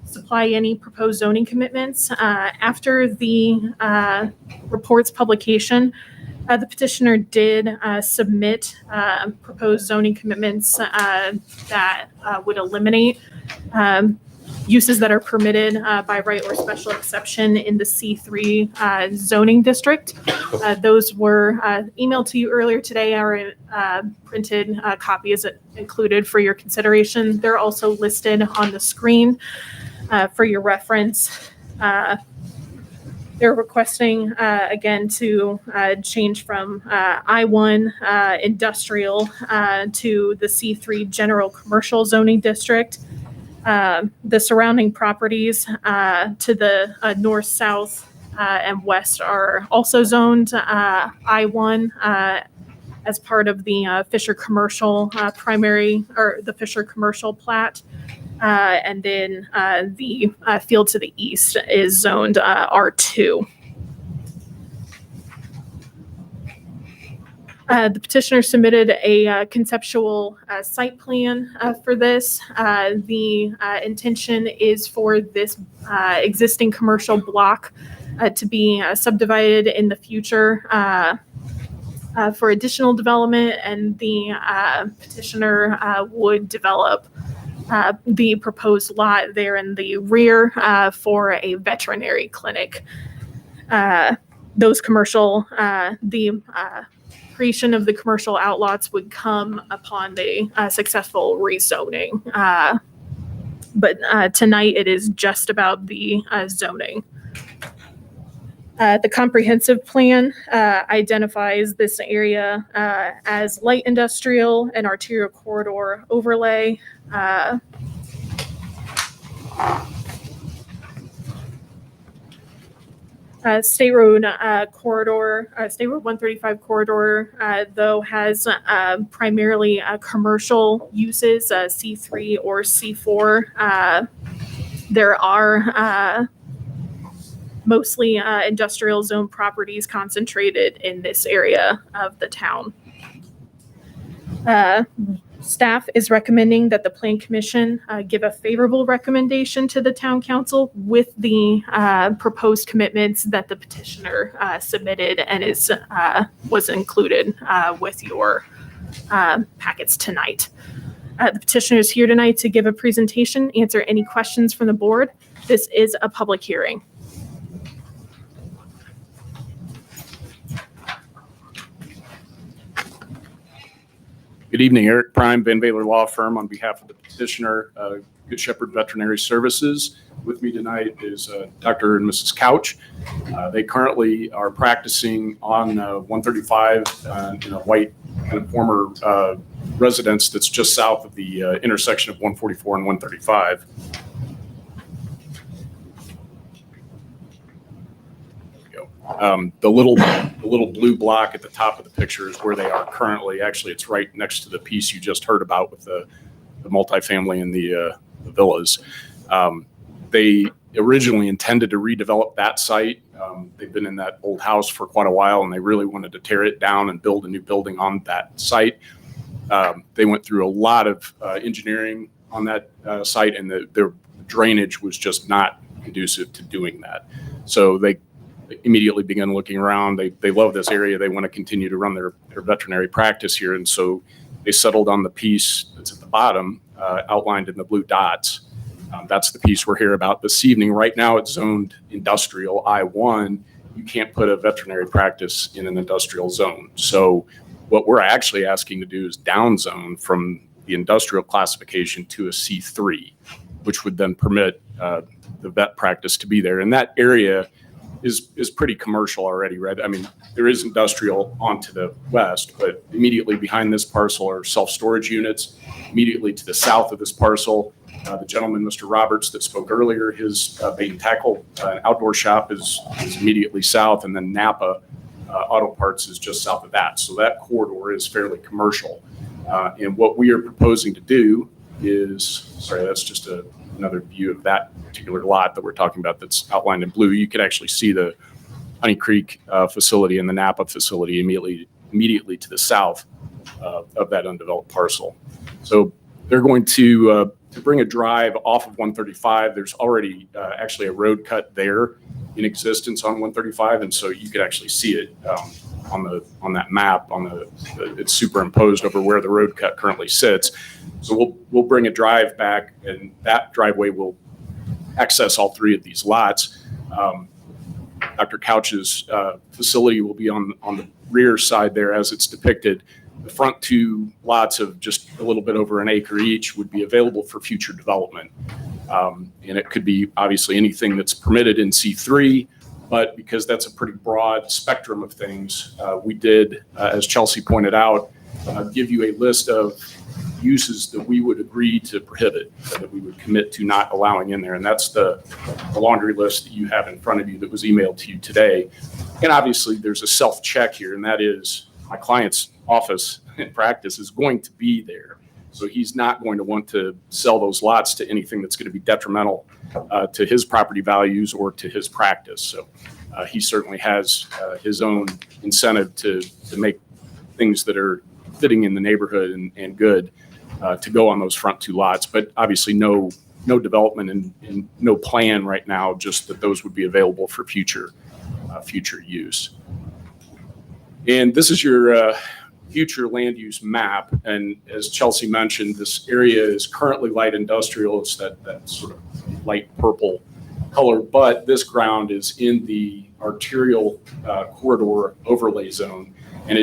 supply any proposed zoning commitments. After the report's publication, The petitioner did submit proposed zoning commitments that would eliminate uses that are permitted by right or special exception in the C3 zoning district. Those were emailed to you earlier today. Our printed copy is included for your consideration. They're also listed on the screen for your reference. They're requesting, again, to change from I-1 industrial to the C3 general commercial zoning district. The surrounding properties to the north, south, and west are also zoned I-1 as part of the Fisher Commercial primary, or the Fisher Commercial plat. And then the field to the east is zoned R2. The petitioner submitted a conceptual site plan for this. The intention is for this existing commercial block to be subdivided in the future for additional development, and the petitioner would develop the proposed lot there in the rear for a veterinary clinic. Those commercial, the creation of the commercial outlots would come upon the successful rezoning. But tonight it is just about the zoning. The comprehensive plan identifies this area as light industrial and arterial corridor overlay. State Road corridor, State Road 135 corridor, though, has primarily commercial uses, C3 or C4. There are mostly industrial zone properties concentrated in this area of the town. Staff is recommending that the Plan Commission give a favorable recommendation to the Town Council with the proposed commitments that the petitioner submitted and was included with your packets tonight. The petitioner is here tonight to give a presentation, answer any questions from the board. This is a public hearing. Good evening, Eric Prime, Van Baylor Law Firm, on behalf of the petitioner, Good Shepherd Veterinary Services. With me tonight is Dr. and Mrs. Couch. They currently are practicing on 135 in a white kind of former residence that's just south of the intersection of 144 and 135. The little blue block at the top of the picture is where they are currently. Actually, it's right next to the piece you just heard about with the multifamily and the villas. They originally intended to redevelop that site. They've been in that old house for quite a while, and they really wanted to tear it down and build a new building on that site. They went through a lot of engineering on that site, and their drainage was just not conducive to doing that. So they immediately began looking around. They love this area. They want to continue to run their veterinary practice here. And so they settled on the piece that's at the bottom, outlined in the blue dots. That's the piece we're here about this evening. Right now it's zoned industrial I-1. You can't put a veterinary practice in an industrial zone. So what we're actually asking to do is downzone from the industrial classification to a C3, which would then permit the vet practice to be there. And that area is pretty commercial already, right? I mean, there is industrial onto the west, but immediately behind this parcel are self-storage units. Immediately to the south of this parcel, the gentleman, Mr. Roberts, that spoke earlier, his bait and tackle outdoor shop is immediately south, and then Napa Auto Parts is just south of that. So that corridor is fairly commercial. And what we are proposing to do is, sorry, that's just another view of that particular lot that we're talking about that's outlined in blue. You could actually see the Honey Creek facility and the Napa facility immediately to the south of that undeveloped parcel. So they're going to bring a drive off of 135. There's already actually a road cut there in existence on 135, and so you could actually see it on that map, it's superimposed over where the road cut currently sits. So we'll bring a drive back, and that driveway will access all three of these lots. Dr. Couch's facility will be on the rear side there as it's depicted. The front two lots of just a little bit over an acre each would be available for future development. And it could be obviously anything that's permitted in C3, but because that's a pretty broad spectrum of things, we did, as Chelsea pointed out, give you a list of uses that we would agree to prohibit, that we would commit to not allowing in there. And that's the laundry list that you have in front of you that was emailed to you today. And obviously there's a self-check here, and that is my client's office in practice is going to be there. So he's not going to want to sell those lots to anything that's going to be detrimental to his property values or to his practice. So he certainly has his own incentive to make things that are fitting in the neighborhood and good to go on those front two lots. But obviously no development and no plan right now, just that those would be available for future use. And this is your future land use map. And as Chelsea mentioned, this area is currently light industrial. It's that sort of light purple color, but this ground is in the arterial corridor overlay zone. And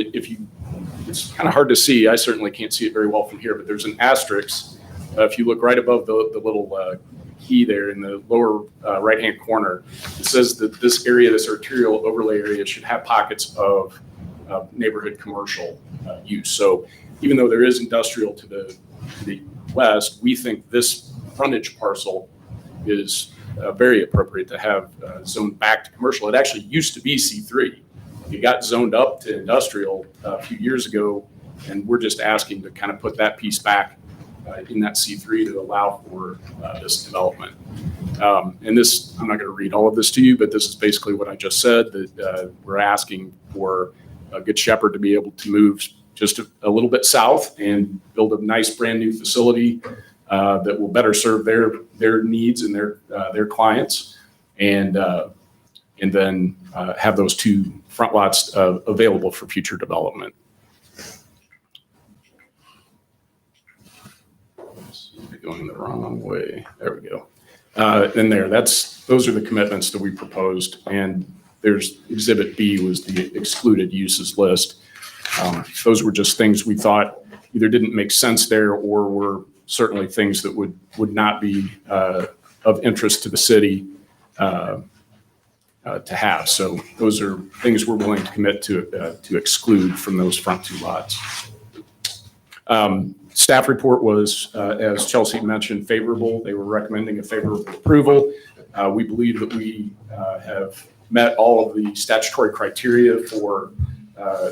it's kind of hard to see. I certainly can't see it very well from here, but there's an asterisk. If you look right above the little key there in the lower right-hand corner, it says that this area, this arterial overlay area, should have pockets of neighborhood commercial use. So even though there is industrial to the west, we think this frontage parcel is very appropriate to have zoned back to commercial. It actually used to be C3. It got zoned up to industrial a few years ago, and we're just asking to kind of put that piece back in that C3 to allow for this development. And this, I'm not going to read all of this to you, but this is basically what I just said, that we're asking for Good Shepherd to be able to move just a little bit south and build a nice brand new facility that will better serve their needs and their clients, and then have those two front lots available for future development. Going the wrong way. There we go. And those are the commitments that we proposed. And there's Exhibit B was the excluded uses list. Those were just things we thought either didn't make sense there or were certainly things that would not be of interest to the city to have. So those are things we're willing to commit to exclude from those front two lots. Staff report was, as Chelsea mentioned, favorable. They were recommending a favorable approval. We believe that we have met all of the statutory criteria for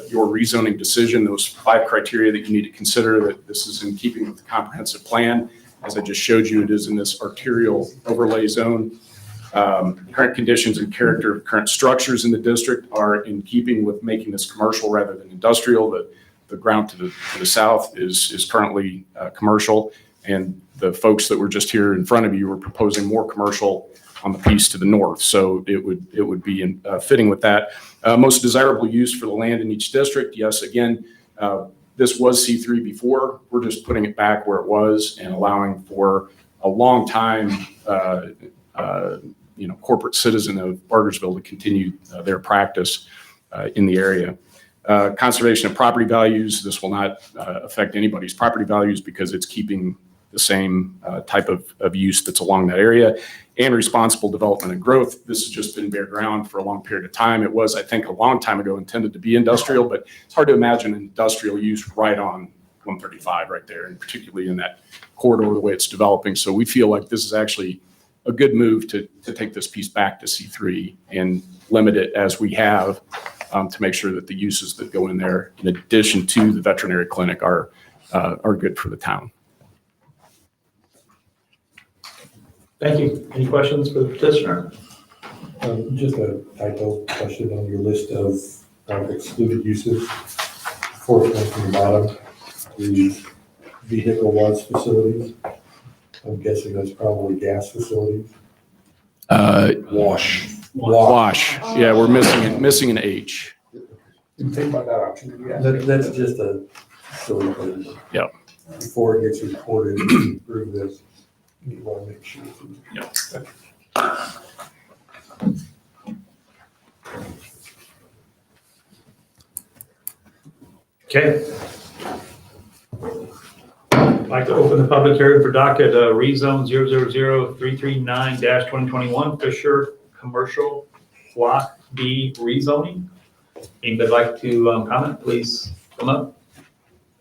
your rezoning decision, those 5 criteria that you need to consider, that this is in keeping with the comprehensive plan. As I just showed you, it is in this arterial overlay zone. Current conditions and character of current structures in the district are in keeping with making this commercial rather than industrial. The ground to the south is currently commercial, and the folks that were just here in front of you were proposing more commercial on the piece to the north. So it would be fitting with that. Most desirable use for the land in each district. Yes, again, this was C3 before. We're just putting it back where it was and allowing for a long time, corporate citizen of Bargersville to continue their practice in the area. Conservation of property values. This will not affect anybody's property values because it's keeping the same type of use that's along that area. And responsible development and growth. This has just been bare ground for a long period of time. It was, I think, a long time ago intended to be industrial, but it's hard to imagine industrial use right on 135 right there, and particularly in that corridor the way it's developing. So we feel like this is actually a good move to take this piece back to C3 and limit it as we have to make sure that the uses that go in there, in addition to the veterinary clinic, are good for the town. Thank you. Any questions for the petitioner? Just a typo question on your list of excluded uses. Fourth one from the bottom, the vehicle wash facilities. I'm guessing that's probably gas facilities. Wash. Yeah, we're missing an H. Think about that option. That's just a silly thing. Yep. Before it gets recorded, to prove this, you want to make sure. Okay. I'd like to open the public hearing for docket rezone 000-339-2021 Fisher Commercial Block B rezoning. Anybody like to comment, please come up.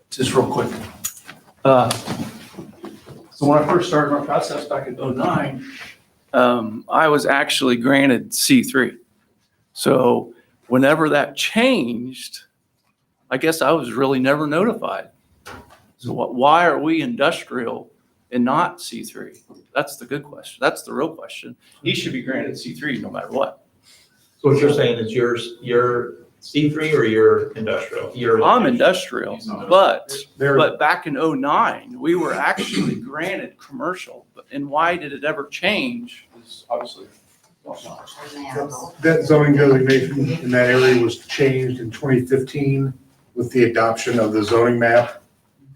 Just real quick. So when I first started my process back in '09, I was actually granted C3. So whenever that changed, I guess I was really never notified. So why are we industrial and not C3? That's the good question. That's the real question. He should be granted C3 no matter what. So what you're saying is you're C3 or you're industrial? I'm industrial, but back in '09, we were actually granted commercial. And why did it ever change is obviously don't know. That zoning designation in that area was changed in 2015 with the adoption of the zoning map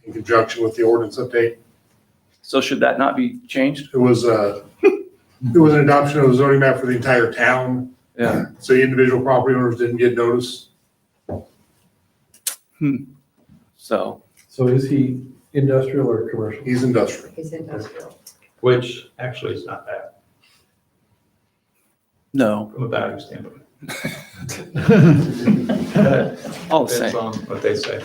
in conjunction with the ordinance update. So should that not be changed? It was an adoption of the zoning map for the entire town. Yeah. So the individual property owners didn't get notice. So is he industrial or commercial? He's industrial. He's industrial. Which actually is not bad no. from a value standpoint. All the Depends same. on what they say.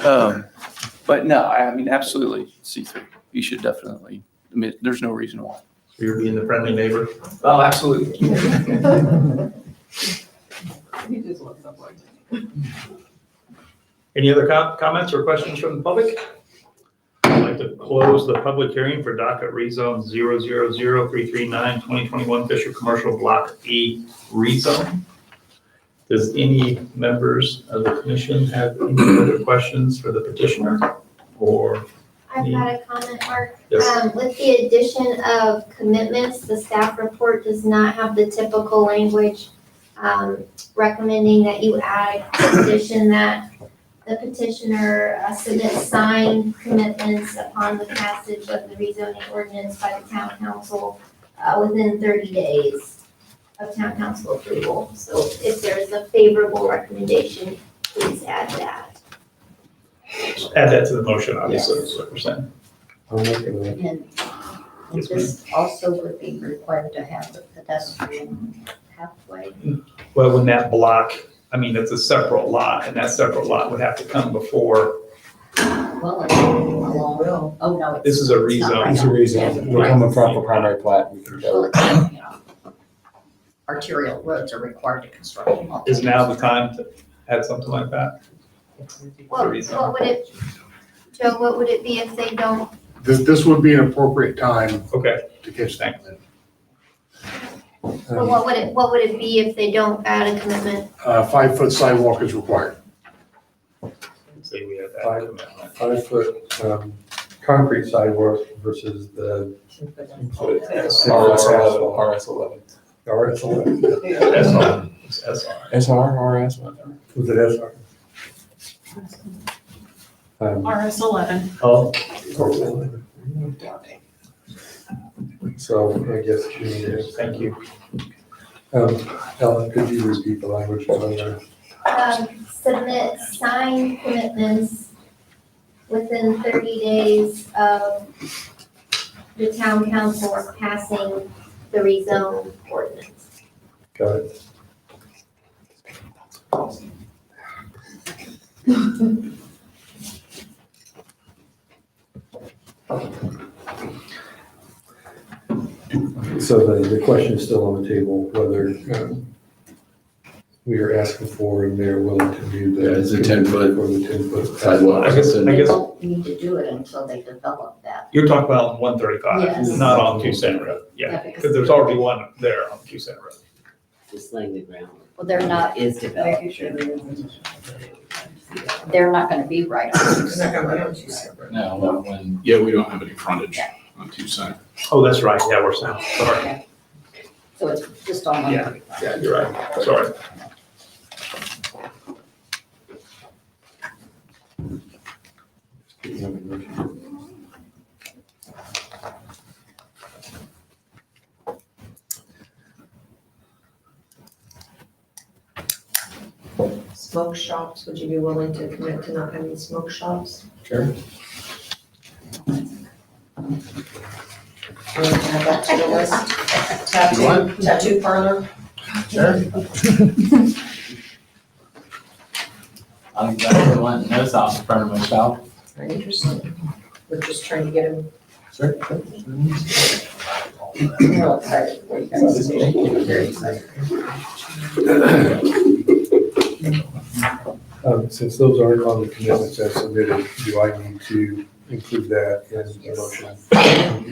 But no, I mean, absolutely C3. You should definitely, I mean, there's no reason why. So you're being the friendly neighbor? Oh, absolutely. He just looks up like that. Any other comments or questions from the public? I'd like to close the public hearing for docket rezone 000-339-2021 Fisher Commercial Block E rezone. Does any members of the commission have any further questions for the petitioner or? I've got a comment, Mark. Yes. With the addition of commitments, the staff report does not have the typical language recommending that you add a condition that the petitioner submits signed commitments upon the passage of the rezoning ordinance by the town council within 30 days of town council approval. So if there's a favorable recommendation, please add that. Add that to the motion, obviously, is what we're saying. And this also would be required to have the pedestrian pathway. Well, when that block, I mean, it's a separate lot, and that separate lot would have to come before. Well, it's along, oh, no. This is a it's not rezone. right It's a now. reason. We're coming from a primary plat. We can Well, go. it's, you know, arterial roads are required to construct. Is now the time to add something like that? What would it, Joe, what would it be if they don't? This would be an appropriate time Okay. to catch that. Well, what would it be if they don't add a commitment? 5-foot sidewalk is required. Say we have that Five. commitment. 5-foot concrete sidewalk versus the RS11. RS11. SR. It's SR. SR, RS, whatever. Was it SR? RS11. Oh, So I guess you need to. thank you. Ellen, could you repeat the language on that? Submit signed commitments within 30 days of the town council passing the rezone ordinance. Got it. So the question is still on the table, whether we are asking for and they're willing to do the. Yeah, it's a 10-foot or the 10-foot sidewalk. I guess They don't need to do it until they develop that. you're talking about 135, Yes. not on 2 Center Road. Yeah, Yeah, because- because there's already one there on 2 Center Road. Just laying the ground. Well, they're not, Is developed. they're not gonna be right on. No, when, yeah, we don't have any frontage on 2 Center. Oh, that's right, yeah, we're south, sorry. So it's just on one. Yeah, you're right, sorry. Smoke shops, would you be willing to commit to not having smoke shops? Sure. Willing to add that to the list? Tattoo parlor? Sure. I'm definitely wanting no sauce in front of my shop. Very interesting. We're just trying to get him. Sure. I'm real excited for you guys. Very excited. Since those aren't on the commitments as submitted, do I need to include that in the motion?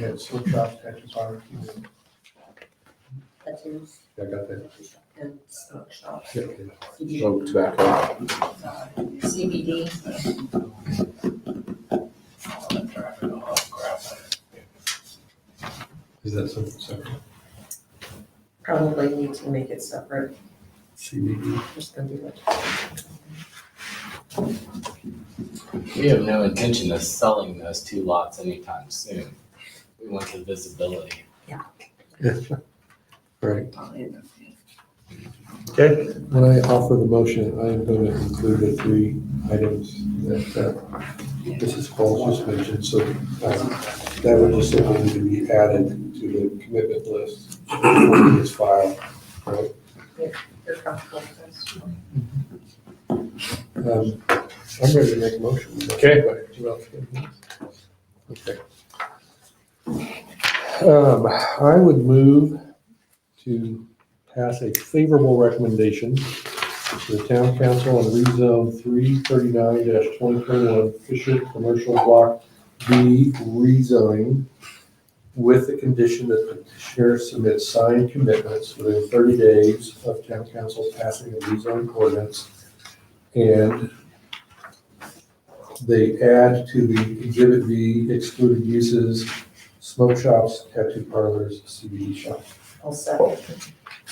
Yeah, smoke shops, tattoo parlor. Tattoos I got that. and smoke shops. Yeah. Smoke tobacco. CBD. Is that something separate? Probably need to make it separate. CBD. Just gonna be like. We have no intention of selling those two lots anytime soon. We want the visibility. Yeah. Right. Okay. When I offer the motion, I am going to include the three items that Mrs. Paul just mentioned, so that would just simply need to be added to the commitment list for this file, right? You're comfortable with I'm ready to make a motion. Okay. Okay. I would move to pass a favorable recommendation to the town council on rezone 339-2021 Fisher Commercial Block B rezoning with the condition that petitioner submits signed commitments within 30 days of town council passing a rezone ordinance, and they add to the Exhibit B excluded uses, smoke shops, tattoo parlors, CBD shops. I'll second.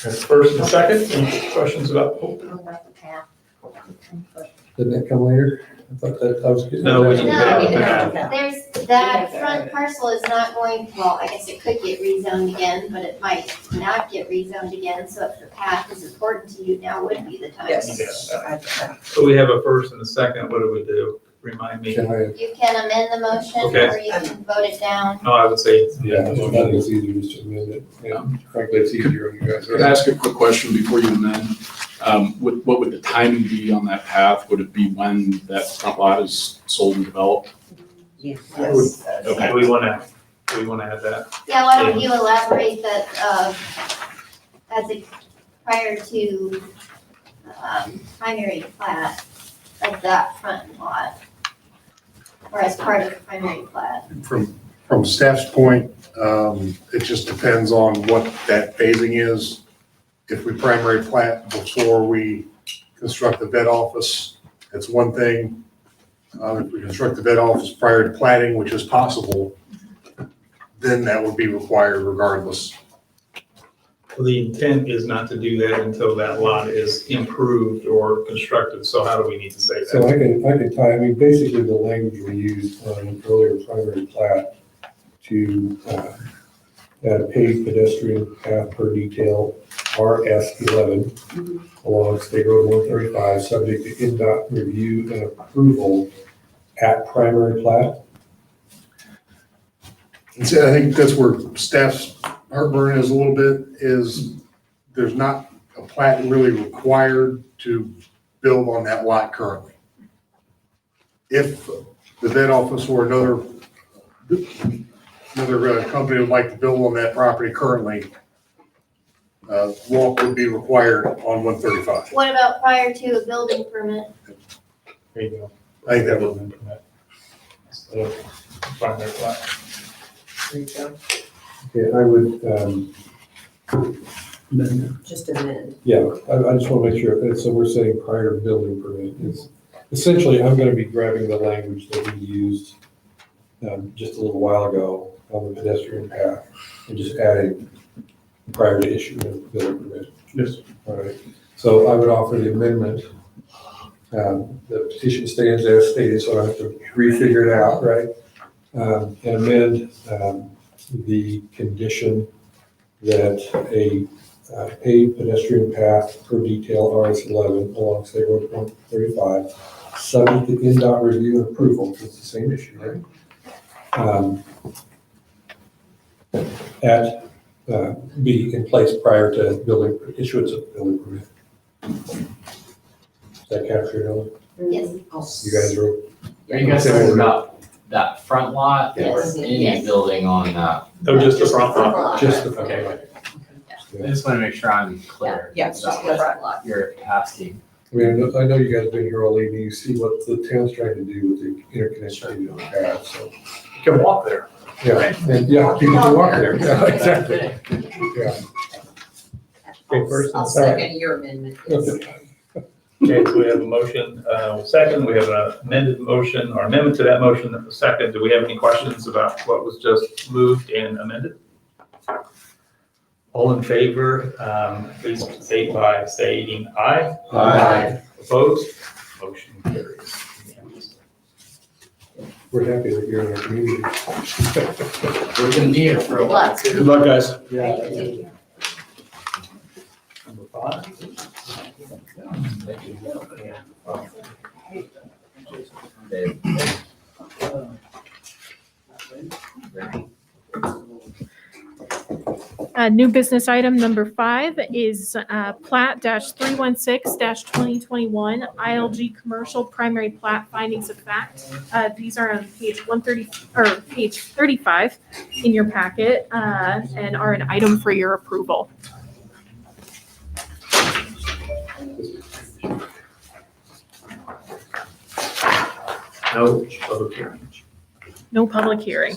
That's first and second. Any questions about? What about the path? Didn't that come later? I thought that I was getting. No, we didn't. No, there's, that front parcel is not going, well, I guess it could get rezoned again, but it might not get rezoned again, so if the path is important to you, now would be the time. Yes. So we have a first and a second. What do we do? Remind me. Can I? You can amend the motion, Okay. or you can vote it down. No, I would say. Yeah, I think it's easier just to amend it. And frankly, it's easier on you guys. Could I ask a quick question before you amend? What would the timing be on that path? Would it be when that front lot is sold and developed? Yes. Okay. Do we want to add that? Yeah, why don't you elaborate that, as a, prior to, primary plat of that front lot, or as part of the primary plat? From staff's point, it just depends on what that phasing is. If we primary plat before we construct the vet office, that's one thing. If we construct the vet office prior to platting, which is possible, then that would be required regardless. Well, the intent is not to do that until that lot is improved or constructed. So how do we need to say So that? I can tie, I mean, basically the language we used on an earlier primary plat to add a paved pedestrian path per detail RS11 along State Road 135, subject to NDOT review and approval at primary plat. And so I think that's where staff's heartburn is a little bit, is there's not a plat really required to build on that lot currently. If the vet office or another company would like to build on that property currently, walk would be required on 135. What about prior to a building permit? There you go. I think that would, Primary plat. There you go. Okay, I would, Just amend. yeah, I just want to make sure, so we're saying prior to building permit is, essentially, I'm going to be grabbing the language that we used just a little while ago on the pedestrian path and just adding prior to issuing a building permit. Yes. All right, so I would offer the amendment The petition stands as stated, so I have to refigure it out, right? And amend the condition that a paved pedestrian path per detail RS11 along State Road 135, subject to NDOT review and approval, it's the same issue, right? Be in place prior to issuance of building permit. Does that capture it all? Yes. You guys are. Are you guys talking about that front lot or Yes. any Yes. building on that? No, just the front lot. Just the front. Okay. I just want to make sure I'm clear. Yeah, it's just the front lot. You're asking. I mean, I know you guys have been here all evening, you see what the town's trying to do with the interconnection of the path, so. You can walk there. Yeah, and yeah, people can walk there, yeah, exactly. Yeah. Okay, first I'll and second. second your amendment. yes. Okay. Okay, so we have a motion, second, we have an amended motion, or amendment to that motion, a second. Do we have any questions about what was just moved and amended? All in favor, please state by stating aye. Aye. Opposed? Motion carries. We're happy that you're in our community. We're gonna be here for a while. Lots. Good luck, guys. Yeah. Number 5. New business item number 5 is plat -316-2021 ILG commercial primary plat findings of fact. These are on page 130 or page 35 in your packet and are an item for your approval. No public hearing. No public hearing.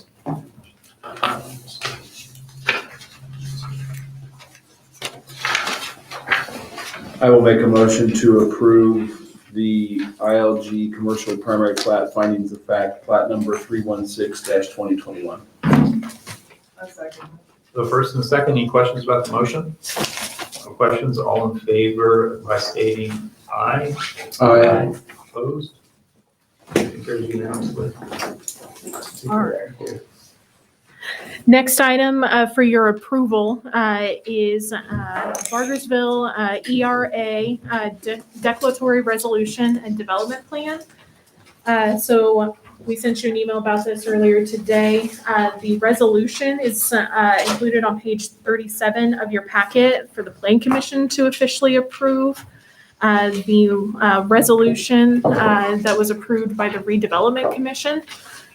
I will make a motion to approve the ILG commercial primary plat findings of fact, plat number 316-2021. A second. The first and second, any questions about the motion? No questions, all in favor by stating aye. Aye. Opposed? Motion carries unanimously. All right. Next item for your approval is Bargersville ERA Declaratory Resolution and Development Plan. So we sent you an email about this earlier today. The resolution is included on page 37 of your packet for the Plan Commission to officially approve. The resolution that was approved by the Redevelopment Commission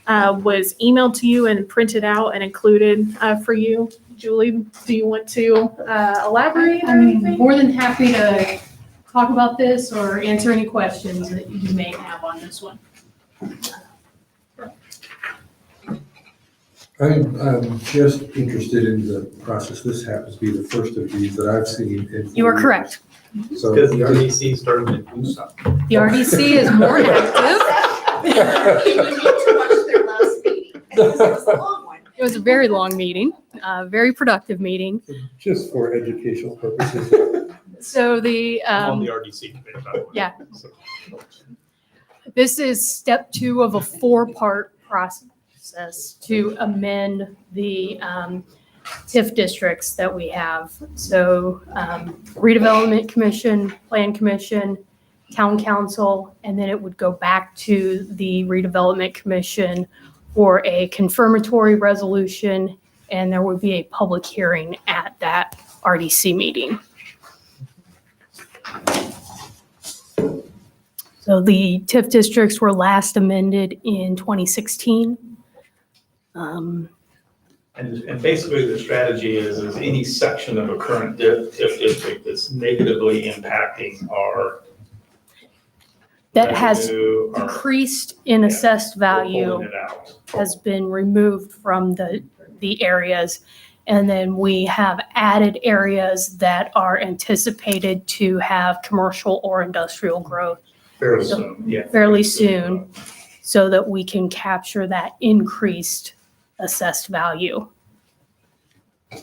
was emailed to you and printed out and included for you. Julie, do you want to elaborate or I'm anything? more than happy to talk about this or answer any questions that you may have on this one. I'm just interested in the process. This happens to be the first of these that I've seen. in You are 4 correct. years. So. Because the RDC started to do something. The RDC is more active. You need to watch their last meeting. It was a long one. It was a very long meeting, very productive meeting. Just for educational purposes. So the, I'm on the RDC committee, by the way. yeah. This is step 2 of a 4-part process to amend the TIF districts that we have. So Redevelopment Commission, Plan Commission, Town Council, and then it would go back to the Redevelopment Commission for a confirmatory resolution, and there would be a public hearing at that RDC meeting. So the TIF districts were last amended in 2016. And basically the strategy is any section of a current TIF district that's negatively impacting our That has revenue, our- decreased in assessed we're value pulling it out. has been removed from the areas. And then we have added areas that are anticipated to have commercial or industrial growth Fairly soon, yeah. fairly soon, so that we can capture that increased assessed value. I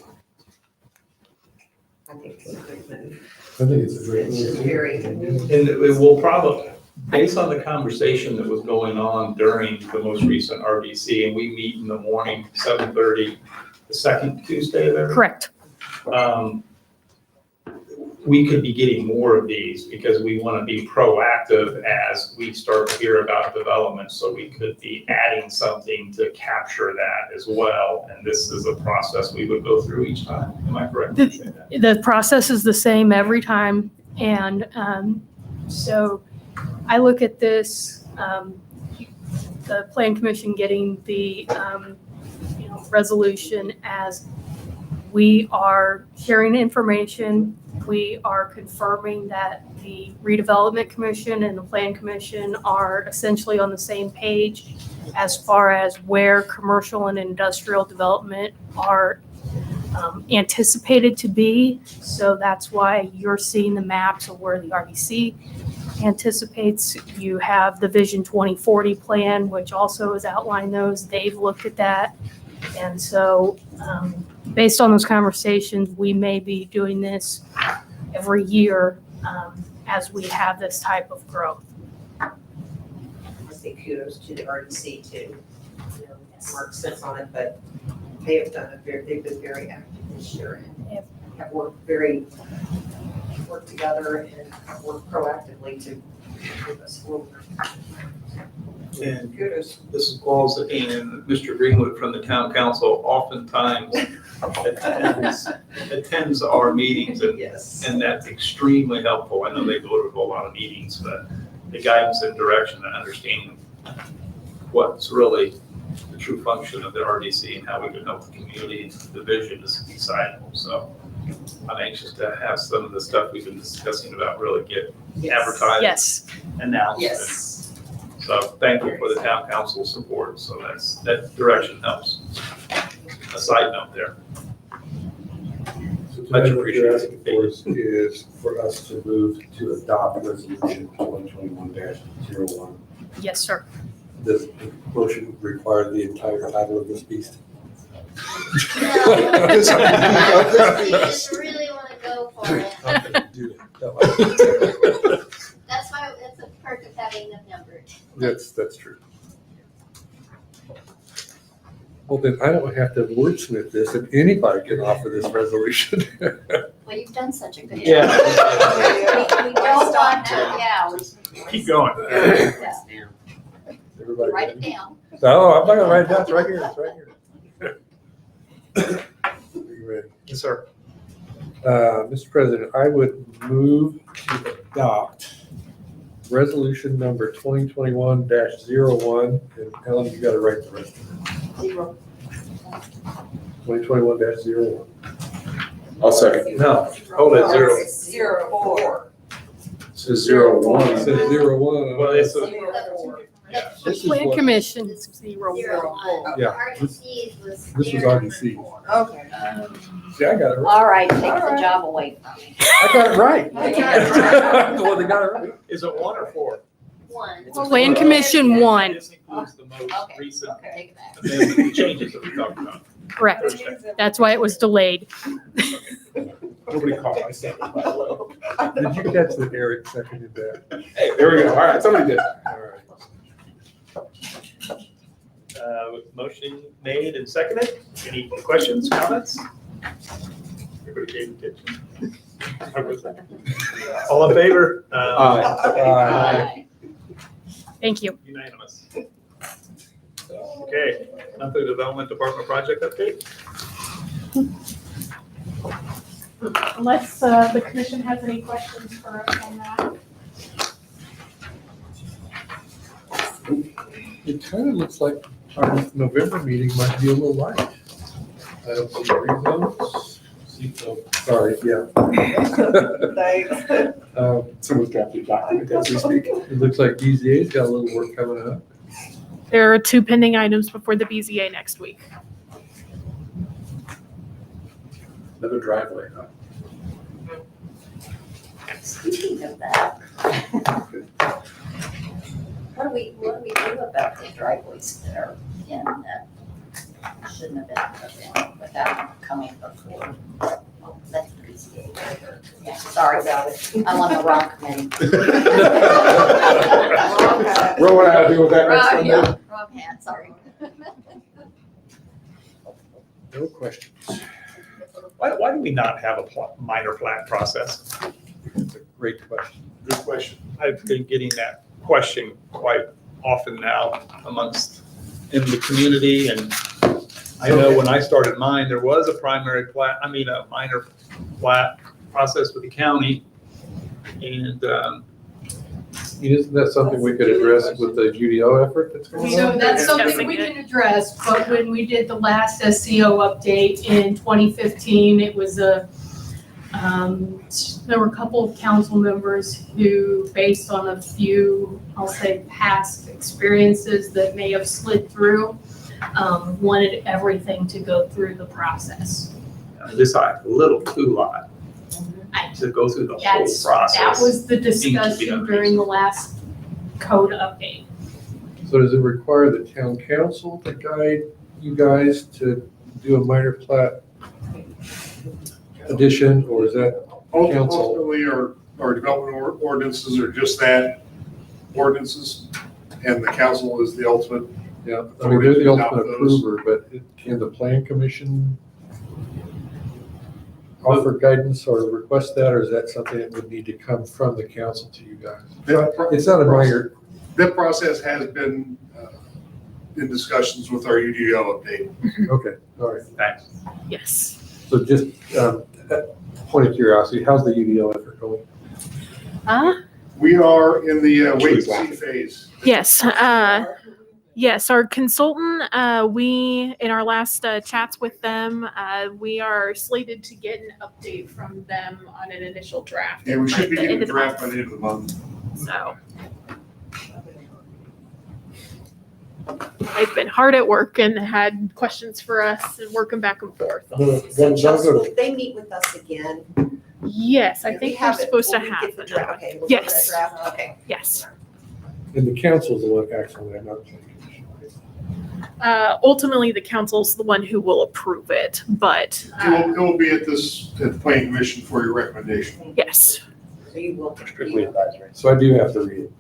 think it's a great move. I think it's a great It's move. very good move. And it will probably, Based on the conversation that was going on during the most recent RDC, and we meet in the morning, 7:30, the second Tuesday there. Correct. We could be getting more of these because we want to be proactive as we start to hear about development. So we could be adding something to capture that as well. And this is a process we would go through each time. Am I correct in saying that? The process is the same every time. And so I look at this, the Plan Commission getting the resolution as we are sharing information. We are confirming that the Redevelopment Commission and the Plan Commission are essentially on the same page as far as where commercial and industrial development are anticipated to be. So that's why you're seeing the maps of where the RDC anticipates. You have the Vision 2040 plan, which also has outlined those. They've looked at that. And so based on those conversations, we may be doing this every year as we have this type of growth. I say kudos to the RDC too. Mark sits on it, but they have done they've been very active this year and have worked together and have worked proactively to move us forward. And kudos. Mrs. Walls and Mr. Greenwood from the town council oftentimes attends our meetings, and that's extremely helpful. I know they go to a lot of meetings, but the guidance and direction and understanding what's really the true function of the RDC and how we can help the community and the vision is exciting. So I'm anxious to have some of the stuff we've been discussing about really get advertised, Yes. announced. Yes. So thank you for the town council support. So that direction helps. A side note there. Much appreciated. Is for us to move to adopt resolution 2021-01. Yes, sir. Does the motion require the entire title of this beast? No. You just really want to go for it. I'm gonna do that. That's why it's a perk of having them numbered. That's true. Well, then I don't have to wordsmith this, and anybody can offer this resolution. Well, you've done such a good job. Yeah. We don't want to, Keep going. Everybody write ready? it down. Oh, I'm not gonna write it down. It's right here. It's right here. Are you ready? Yes, sir. Mr. President, I would move to adopt resolution number 2021-01, and Ellen, you gotta write the rest of it. 2021-01. I'll second. No, hold it, 0. 04. It says 01. It says 01. Well, it's a, Yeah. The This is Plan what- Commission is 0. Yeah, RDC's was. this was RDC. Okay. See, I got it right. All right, take the job away from me. I got it right. Well, they got it right. is it 1 or 4? One. Plan Commission 1, This includes the most Okay. recent Take it back. amendment changes that we talked about. correct. That's why it was delayed. Nobody called, I said. Did you catch that Eric seconded that? Hey, there we go. All right, somebody did. All right. Motion made and seconded. Any questions, comments? Everybody paid attention. All in favor? Aye. Thank you. Unanimous. Okay, monthly development department project update. Unless the commission has any questions for us on that. It kind of looks like our November meeting might be a little light. I don't see rezones. Sorry, yeah. Someone's got the document as we speak. It looks like BZA's got a little work coming up. There are 2 pending items before the BZA next week. Another driveway, huh? Speaking of that, what do we do about the driveways that are in that shouldn't have been put in without coming before? Oh, that's the BCA. Yeah, sorry about it. I'm on the wrong committee. Rowan, how to deal with that next Monday? Yeah, wrong hand, sorry. No questions. Why do we not have a minor plat process? That's a great question. Good question. I've been getting that question quite often now in the community, and I know when I started mine, there was a a minor plat process with the county, and Isn't that something we could address with the UDO effort that's going So on? that's something we can address, but when we did the last SCO update in 2015, it was there were a couple of council members who, based on a few, I'll say, past experiences that may have slid through, wanted everything to go through the process. this little 2-lot to go through the whole process. That was the seems to be discussion unreasonable. during the last code update. So does it require the town council to guide you guys to do a minor plat addition, or is that council? Ultimately, our development ordinances are just that, ordinances, and the council is the ultimate. Yeah, I mean, they're the ultimate approver, but can the plan commission offer guidance or request that, or is that something that would need to come from the council to you guys? It's not a minor. That process has been in discussions with our UDO update. Okay, all right. Thanks. Yes. So just point of curiosity, how's the UDO effort going? We are in the wait and see phase. Yes. Yes, our consultant, in our last chats with them, we are slated to get an update from them on an initial draft. And we should be by the getting end a of the draft by month. the end of the month. So. They've been hard at work and had questions for us and working back and forth. So Chelsea, will they meet with us again? Yes, I We think we're have it. supposed to Will we have get the another. draft? Okay, we'll get the Yes. draft. Okay. Yes. And the council's the one actually, not the planning commission, right? Ultimately, the council's the one who will approve it, but It will be at the planning commission for your recommendation. yes. So you will. Strictly advisory. So I do have to read it.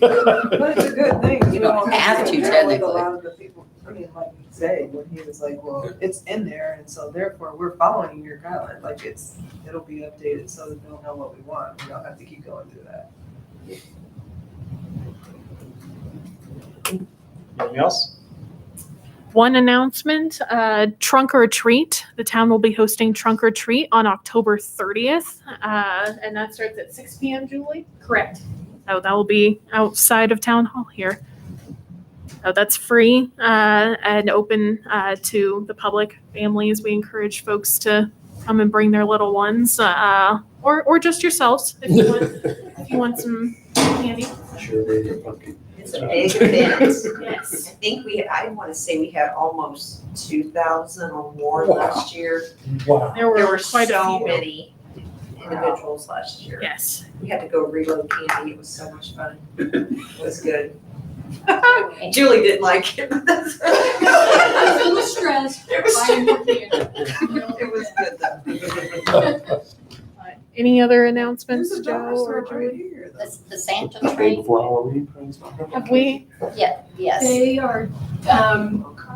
But it's a good thing, You don't have to Like technically. a lot of the people, I mean, like you say, when he was like, well, it's in there, and so therefore we're following your guidelines, like it'll be updated so that they'll know what we want, we don't have to keep going through that. Anything else? One announcement, trunk or treat. The town will be hosting trunk or treat on October 30th. And that starts at 6 p.m., Julie? Correct. So that will be outside of town hall here. So that's free and open to the public, families. We encourage folks to come and bring their little ones or just yourselves if you want some candy. Sure, maybe a pumpkin. It's a big event. Yes. I think I want to say we had almost 2,000 or more last year. Wow. There were quite a so few. many individuals last year. Yes. We had to go reload candy. It was so much fun. It was good. Julie didn't like it. I was a little stressed. It was buying more candy. It was good though. Any other announcements, There's a Joe dollar or store right Julie? here. The Santa Day train, before Halloween. Have we? yeah, yes. They are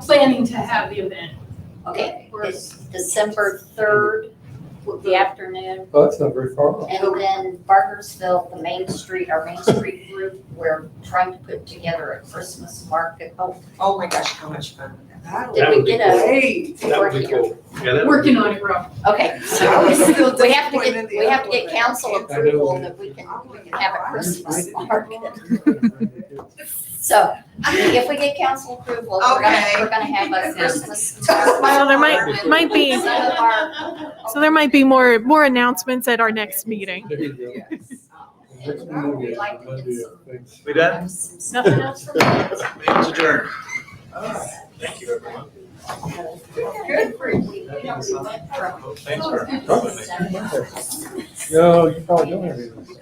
planning to have the event. Okay, it's December 3rd, the afternoon. Oh, that's not very far off. And then Bargersville, our Main Street group, we're trying to put together a Christmas market. Oh my gosh, how much fun. Did we get a? Hey, That would be cool. Yeah, that would Working be on it, bro. Okay, so we have to get council approval that we can have a Christmas market. So, if we get council approval, we're gonna have a Christmas. Well, there might be, so there might be more announcements at our next meeting. There you go. Next meeting is Monday, thanks. We done? Nothing else from me. Meeting's adjourned. Thank you, everyone. Good for you. Thanks for coming. No, you probably don't have anything.